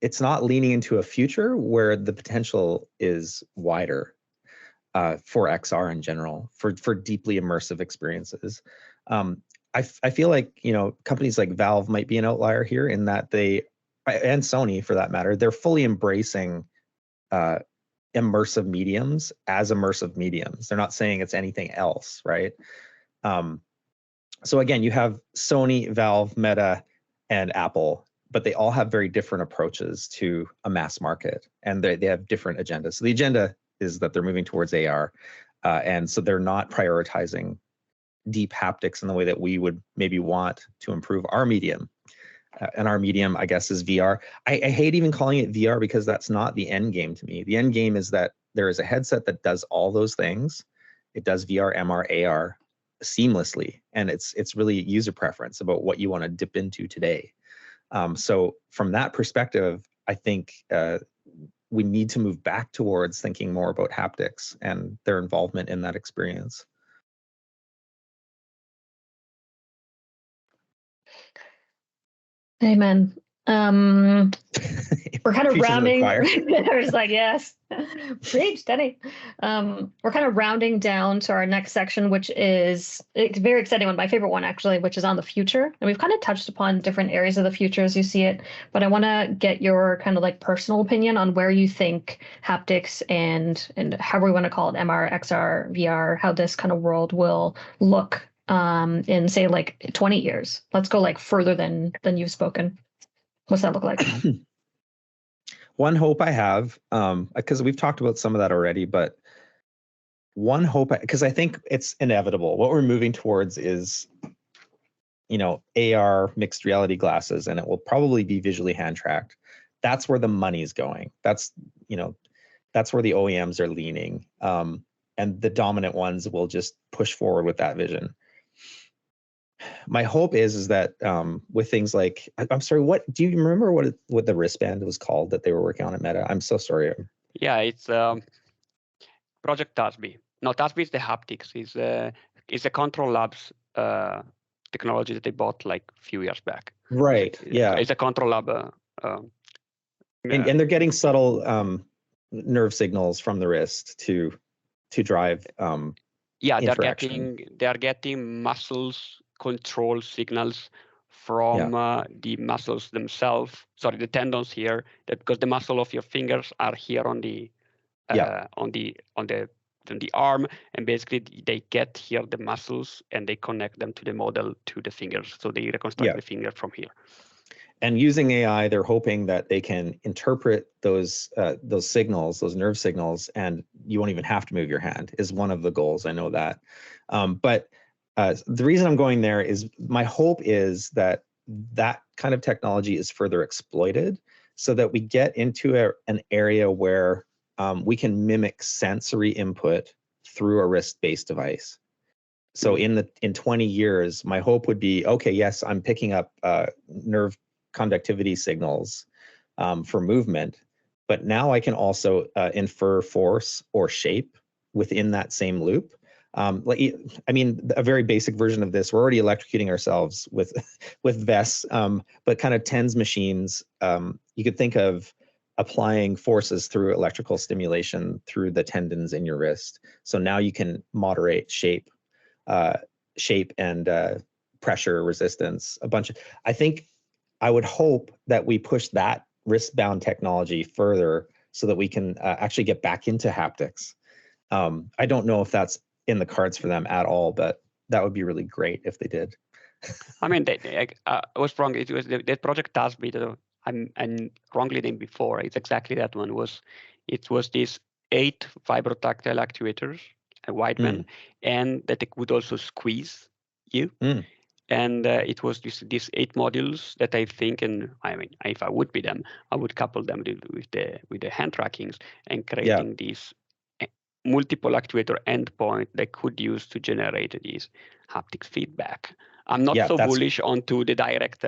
it's not leaning into a future where the potential is wider for XR in general, for deeply immersive experiences. I feel like, you know, companies like Valve might be an outlier here in that they, and Sony for that matter, they're fully embracing immersive mediums as immersive mediums. They're not saying it's anything else, right? So again, you have Sony, Valve, Meta, and Apple, but they all have very different approaches to a mass market, and they have different agendas. So the agenda is that they're moving towards AR, and so they're not prioritizing deep haptics in the way that we would maybe want to improve our medium. And our medium, I guess, is VR. I hate even calling it VR because that's not the end game to me. The end game is that there is a headset that does all those things. It does VR, MR, AR seamlessly, and it's really user preference about what you want to dip into today. So from that perspective, I think we need to move back towards thinking more about haptics and their involvement in that experience. Amen. We're kind of rounding. I was like, yes, preach, Denny. We're kind of rounding down to our next section, which is a very exciting one, my favorite one actually, which is on the future. And we've kind of touched upon different areas of the future as you see it, but I want to get your kind of like personal opinion on where you think haptics and however we want to call it, MR, XR, VR, how this kind of world will look in say like 20 years. Let's go like further than you've spoken. What's that look like? One hope I have, because we've talked about some of that already, but one hope, because I think it's inevitable. What we're moving towards is, you know, AR mixed reality glasses, and it will probably be visually hand tracked. That's where the money's going. That's, you know, that's where the OEMs are leaning, and the dominant ones will just push forward with that vision. My hope is that with things like, I'm sorry, what do you remember what the wristband was called that they were working on at Meta? I'm so sorry. Yeah, it's Project Tasby. No, Tasby is the haptics. It's a Control Labs technology that they bought like a few years back. Right. Yeah. It's a Control Lab. And they're getting subtle nerve signals from the wrist to drive. Yeah, they're getting muscles control signals from the muscles themselves. Sorry, the tendons here. That because the muscle of your fingers are here on the the arm, and basically they get here the muscles and they connect them to the model to the fingers, so they reconstruct the finger from here. And using AI, they're hoping that they can interpret those signals, those nerve signals, and you won't even have to move your hand. Is one of the goals. I know that, but the reason I'm going there is my hope is that that kind of technology is further exploited, so that we get into an area where we can mimic sensory input through a wrist-based device. So in 20 years, my hope would be, okay, yes, I'm picking up nerve conductivity signals for movement, but now I can also infer force or shape within that same loop. I mean, a very basic version of this, we're already electrocuting ourselves with vests, but kind of TENS machines, you could think of applying forces through electrical stimulation through the tendons in your wrist. So now you can moderate shape and pressure, resistance, a bunch of, I would hope that we push that wrist-bound technology further so that we can actually get back into haptics. I don't know if that's in the cards for them at all, but that would be really great if they did. I mean, I was wrong. It was the project TASB. I'm wrongly named before. It's exactly that one. It was these 8 vibrotactile actuators, a Weidman, and that they could also squeeze you. And it was these 8 modules that I think, and I mean, if I would be them, I would couple them with the hand trackings and creating these multiple actuator endpoint that could use to generate these haptic feedback. I'm not so bullish onto the direct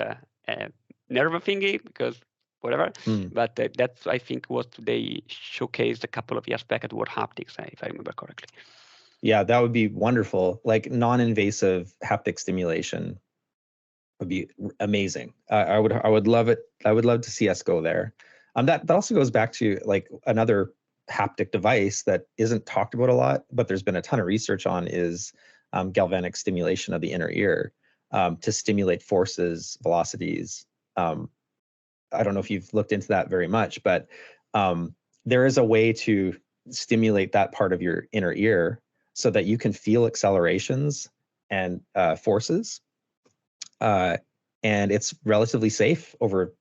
nerve thingy because whatever, but that's I think what they showcased a couple of years back at World Haptics, if I remember correctly. Yeah, that would be wonderful. Like non-invasive haptic stimulation would be amazing. I would love it. I would love to see us go there. That also goes back to like another haptic device that isn't talked about a lot, but there's been a ton of research on is galvanic stimulation of the inner ear to stimulate forces, velocities. I don't know if you've looked into that very much, but there is a way to stimulate that part of your inner ear so that you can feel accelerations and forces. And it's relatively safe over,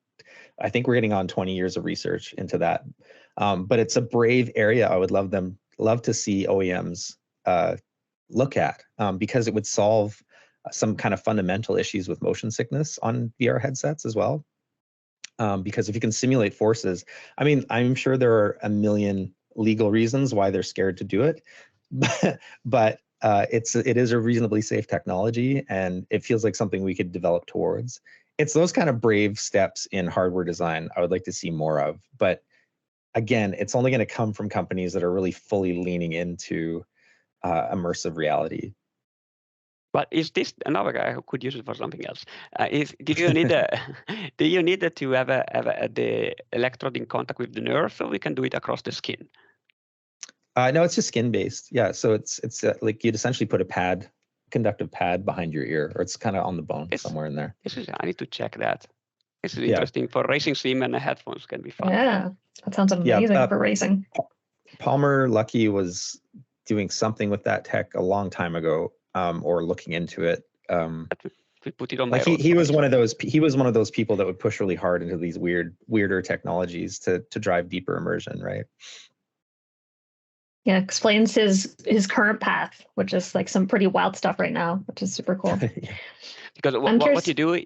I think we're getting on 20 years of research into that. But it's a brave area I would love to see OEMs look at because it would solve some kind of fundamental issues with motion sickness on VR headsets as well. Because if you can simulate forces, I mean, I'm sure there are a million legal reasons why they're scared to do it, but it is a reasonably safe technology, and it feels like something we could develop towards. It's those kind of brave steps in hardware design I would like to see more of. But again, it's only going to come from companies that are really fully leaning into immersive reality. But is this another guy who could use it for something else? Do you need to have the electrode in contact with the nerve, or we can do it across the skin? No, it's just skin based. Yeah, so it's like you'd essentially put a conductive pad behind your ear, or it's kind of on the bone somewhere in there. I need to check that. This is interesting for racing sim, and the headphones can be fun. Yeah, that sounds amazing for racing. Palmer Luckey was doing something with that tech a long time ago, or looking into it. We put it on like he was one of those people that would push really hard into these weirder technologies to drive deeper immersion, right? Yeah, explains his current path, which is like some pretty wild stuff right now, which is super cool. Because what you do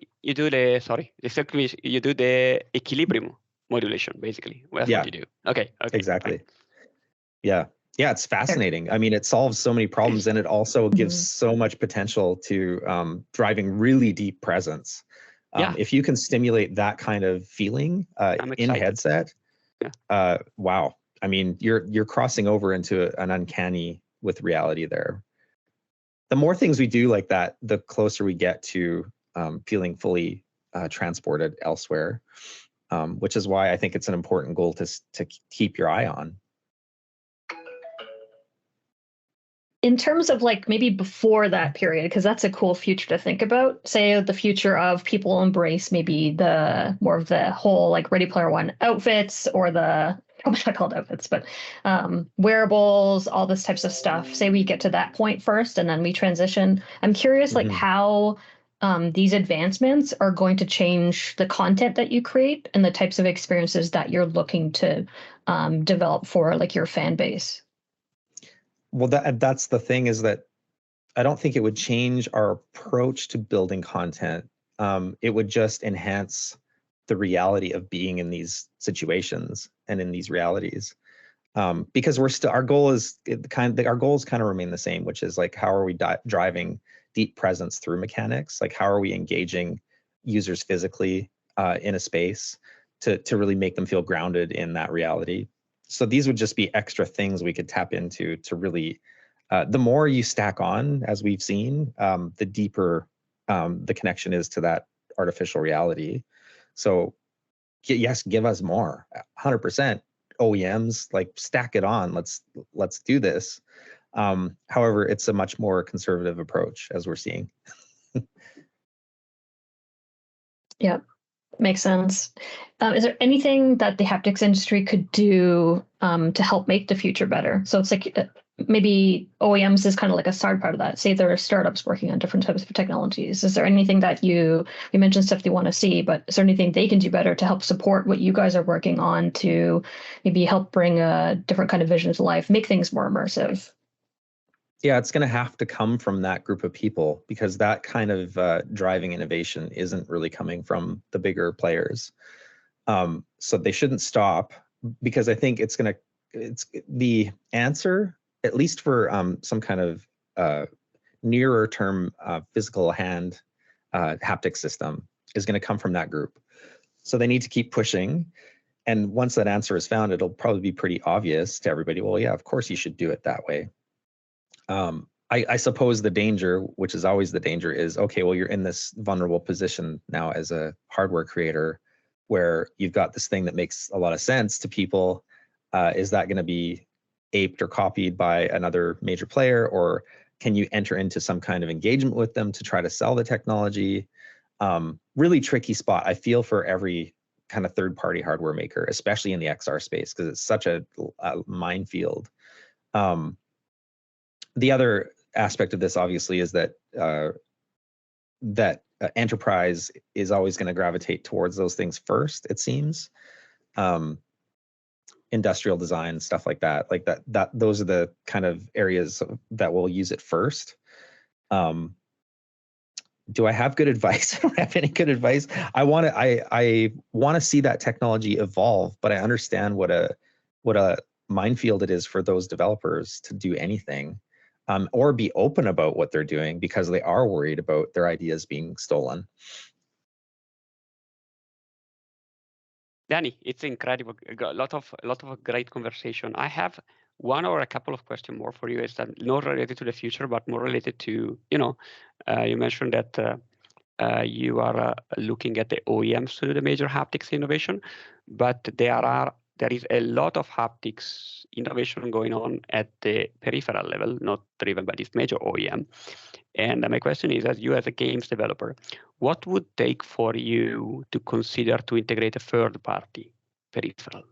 the equilibrium modulation, basically. That's what you do. Okay, exactly. Fine. Yeah, it's fascinating. I mean, it solves so many problems, and it also gives so much potential to driving really deep presence. If you can stimulate that kind of feeling in headset, wow. I mean, you're crossing over into an uncanny with reality there. The more things we do like that, the closer we get to feeling fully transported elsewhere, which is why I think it's an important goal to keep your eye on. In terms of like maybe before that period, because that's a cool future to think about, say the future of people embrace maybe the more of the whole like Ready Player One outfits or the probably not called outfits, but wearables, all this types of stuff. Say we get to that point first and then we transition. I'm curious like how these advancements are going to change the content that you create and the types of experiences that you're looking to develop for like your fan base. Well, that's the thing, is that I don't think it would change our approach to building content. It would just enhance the reality of being in these situations and in these realities. Because we're still, our goals kind of remain the same, which is like, how are we driving deep presence through mechanics? Like, how are we engaging users physically in a space to really make them feel grounded in that reality? So these would just be extra things we could tap into to really, the more you stack on, as we've seen, the deeper the connection is to that artificial reality. So yes, give us more, 100%. OEMs, like, stack it on. Let's do this. However, it's a much more conservative approach, as we're seeing. Yeah, makes sense. Is there anything that the haptics industry could do to help make the future better? So it's like maybe OEMs is kind of like a side part of that. Say there are startups working on different types of technologies. Is there anything that you mentioned stuff you want to see, but is there anything they can do better to help support what you guys are working on to maybe help bring a different kind of vision to life, make things more immersive? Yeah, it's going to have to come from that group of people, because that kind of driving innovation isn't really coming from the bigger players. So they shouldn't stop, because I think it's the answer, at least for some kind of nearer term physical hand haptic system, is going to come from that group. So they need to keep pushing. And once that answer is found, it'll probably be pretty obvious to everybody, well, yeah, of course you should do it that way. I suppose the danger, which is always the danger, is, okay, well, you're in this vulnerable position now as a hardware creator, where you've got this thing that makes a lot of sense to people. Is that going to be aped or copied by another major player, or can you enter into some kind of engagement with them to try to sell the technology? Really tricky spot, I feel, for every kind of third-party hardware maker, especially in the XR space, because it's such a minefield. The other aspect of this, obviously, is that enterprise is always going to gravitate towards those things first, it seems. Industrial design, stuff like that, those are the kind of areas that will use it first. Do I have good advice? I don't have any good advice. I want to see that technology evolve, but I understand what a minefield it is for those developers to do anything. Or be open about what they're doing, because they are worried about their ideas being stolen. Danny, it's incredible. A lot of great conversation. I have one or a couple of questions more for you. Is that not related to the future, but more related to, you mentioned that you are looking at the OEMs to do the major haptics innovation, but there is a lot of haptics innovation going on at the peripheral level, not driven by this major OEM. And my question is, as you as a games developer, what would take for you to consider to integrate a third-party peripheral?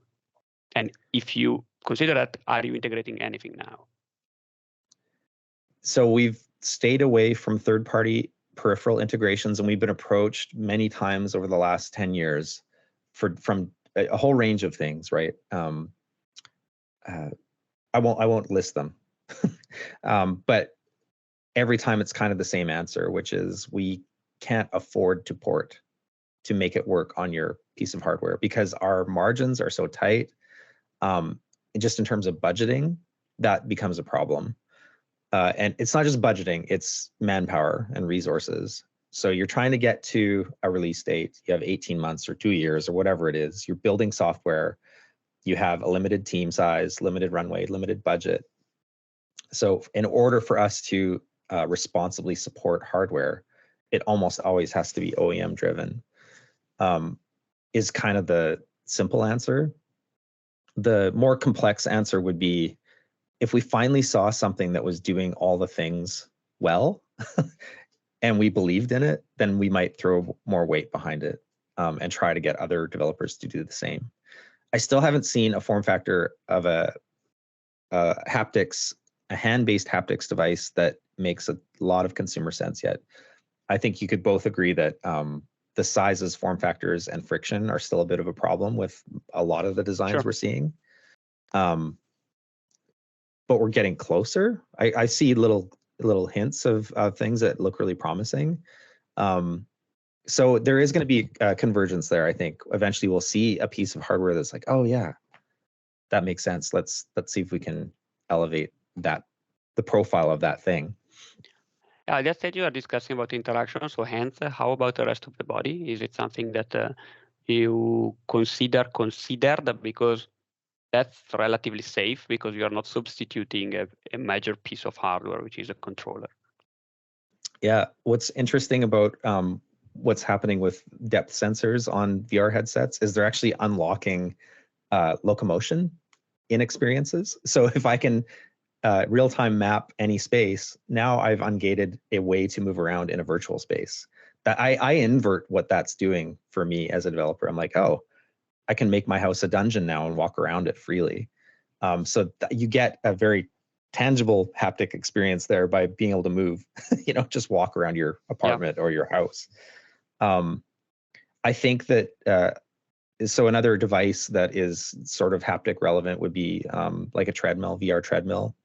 And if you consider that, are you integrating anything now? So we've stayed away from third-party peripheral integrations, and we've been approached many times over the last 10 years from a whole range of things, right? I won't list them, but every time it's kind of the same answer, which is, we can't afford to port to make it work on your piece of hardware, because our margins are so tight. Just in terms of budgeting, that becomes a problem. And it's not just budgeting, it's manpower and resources. So you're trying to get to a release date. You have 18 months or 2 years or whatever it is. You're building software. You have a limited team size, limited runway, limited budget. So in order for us to responsibly support hardware, it almost always has to be OEM driven, is kind of the simple answer. The more complex answer would be, if we finally saw something that was doing all the things well, and we believed in it, then we might throw more weight behind it, and try to get other developers to do the same. I still haven't seen a form factor of a hand-based haptics device that makes a lot of consumer sense yet. I think you could both agree that the sizes, form factors, and friction are still a bit of a problem with a lot of the designs we're seeing. But we're getting closer. I see little hints of things that look really promising. So there is going to be convergence there. I think eventually we'll see a piece of hardware that's like, oh yeah, that makes sense. Let's see if we can elevate the profile of that thing. Yeah, let's say you are discussing about interaction. So hands, how about the rest of the body? Is it something that you considered because that's relatively safe because you are not substituting a major piece of hardware, which is a controller? Yeah, what's interesting about what's happening with depth sensors on VR headsets is they're actually unlocking locomotion in experiences. So if I can real-time map any space, now I've ungated a way to move around in a virtual space. That I invert what that's doing for me as a developer. I'm like, oh, I can make my house a dungeon now and walk around it freely. So you get a very tangible haptic experience there by being able to move, just walk around your apartment or your house. I think that so another device that is sort of haptic relevant would be like a treadmill, VR treadmill.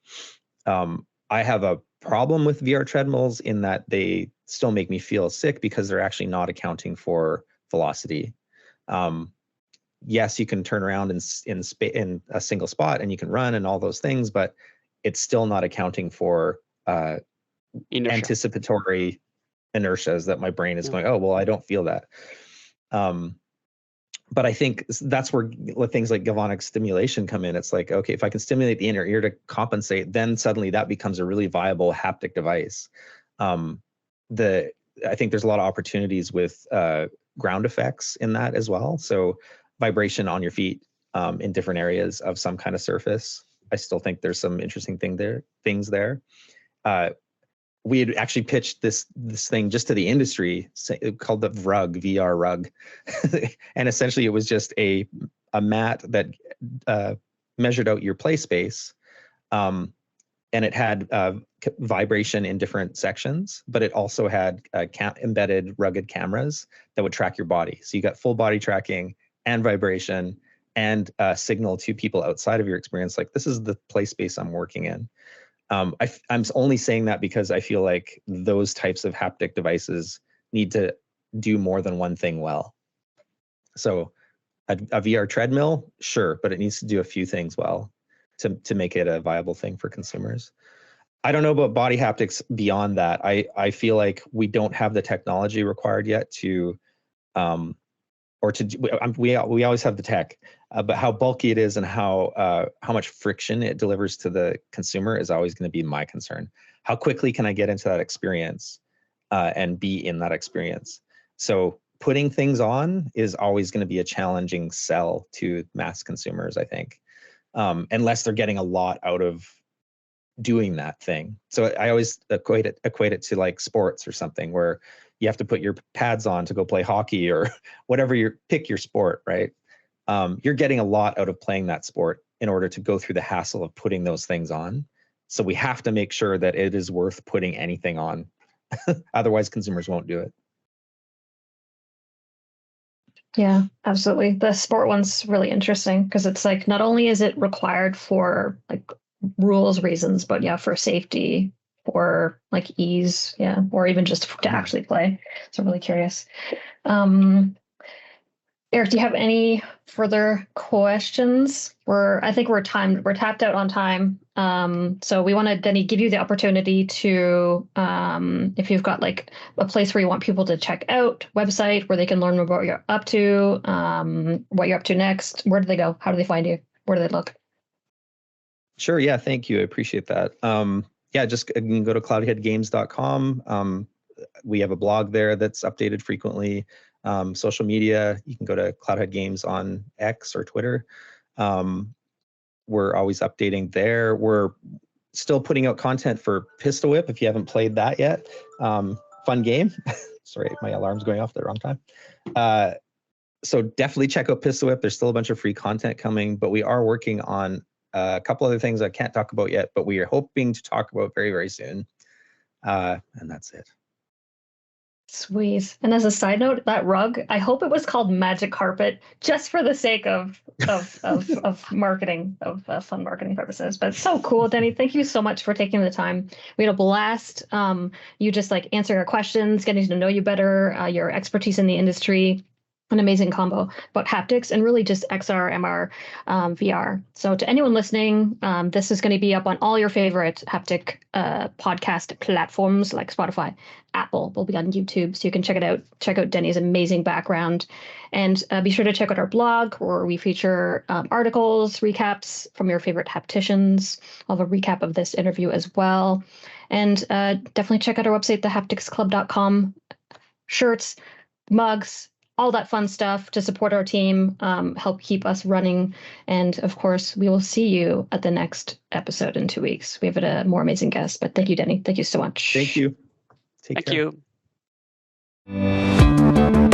I have a problem with VR treadmills in that they still make me feel sick because they're actually not accounting for velocity. Yes, you can turn around in a single spot and you can run and all those things, but it's still not accounting for anticipatory inertias that my brain is going, oh, well, I don't feel that. But I think that's where things like galvanic stimulation come in. It's like, okay, if I can stimulate the inner ear to compensate, then suddenly that becomes a really viable haptic device. I think there's a lot of opportunities with ground effects in that as well. So vibration on your feet in different areas of some kind of surface. I still think there's some interesting things there. We had actually pitched this thing just to the industry called the rug, VR rug. And essentially it was just a mat that measured out your play space. And it had vibration in different sections, but it also had embedded rugged cameras that would track your body. So you got full body tracking and vibration and signal to people outside of your experience. Like, this is the play space I'm working in. I'm only saying that because I feel like those types of haptic devices need to do more than one thing well. So a VR treadmill, sure, but it needs to do a few things well to make it a viable thing for consumers. I don't know about body haptics beyond that. I feel like we don't have the technology required yet to, we always have the tech, but how bulky it is and how much friction it delivers to the consumer is always going to be my concern. How quickly can I get into that experience and be in that experience? So putting things on is always going to be a challenging sell to mass consumers, I think, unless they're getting a lot out of doing that thing. So I always equate it to like sports or something where you have to put your pads on to go play hockey or whatever pick your sport, right? You're getting a lot out of playing that sport in order to go through the hassle of putting those things on. So we have to make sure that it is worth putting anything on. Otherwise, consumers won't do it. Yeah, absolutely. The sport one's really interesting because it's like, not only is it required for like rules reasons, but yeah, for safety, for like ease, yeah, or even just to actually play. So I'm really curious. Eric, do you have any further questions? I think we're tapped out on time. So we want to, Denny, give you the opportunity to, if you've got like a place where you want people to check out, website where they can learn about what you're up to, what you're up to next, where do they go? How do they find you? Where do they look? Sure. Yeah. Thank you. I appreciate that. Yeah, just you can go to cloudheadgames.com. We have a blog there that's updated frequently. Social media, you can go to Cloudhead Games on X or Twitter. We're always updating there. We're still putting out content for Pistol Whip if you haven't played that yet. Fun game. Sorry, my alarm's going off at the wrong time. So definitely check out Pistol Whip. There's still a bunch of free content coming, but we are working on a couple other things I can't talk about yet, but we are hoping to talk about very, very soon. And that's it. Sweet. And as a side note, that rug, I hope it was called Magic Carpet just for the sake of marketing, of fun marketing purposes. But it's so cool, Denny. Thank you so much for taking the time. We had a blast. You just like answering our questions, getting to know you better, your expertise in the industry. An amazing combo about haptics and really just XR, MR, VR. So to anyone listening, this is going to be up on all your favorite haptic podcast platforms like Spotify, Apple. Will be on YouTube, so you can check it out. Check out Denny's amazing background, and be sure to check out our blog where we feature articles, recaps from your favorite hapticians. I'll have a recap of this interview as well, and definitely check out our website, thehapticsclub.com. Shirts, mugs, all that fun stuff to support our team, help keep us running. And of course, we will see you at the next episode in 2 weeks. We have a more amazing guest, but thank you, Denny. Thank you so much. Thank you. Take care. Thank you.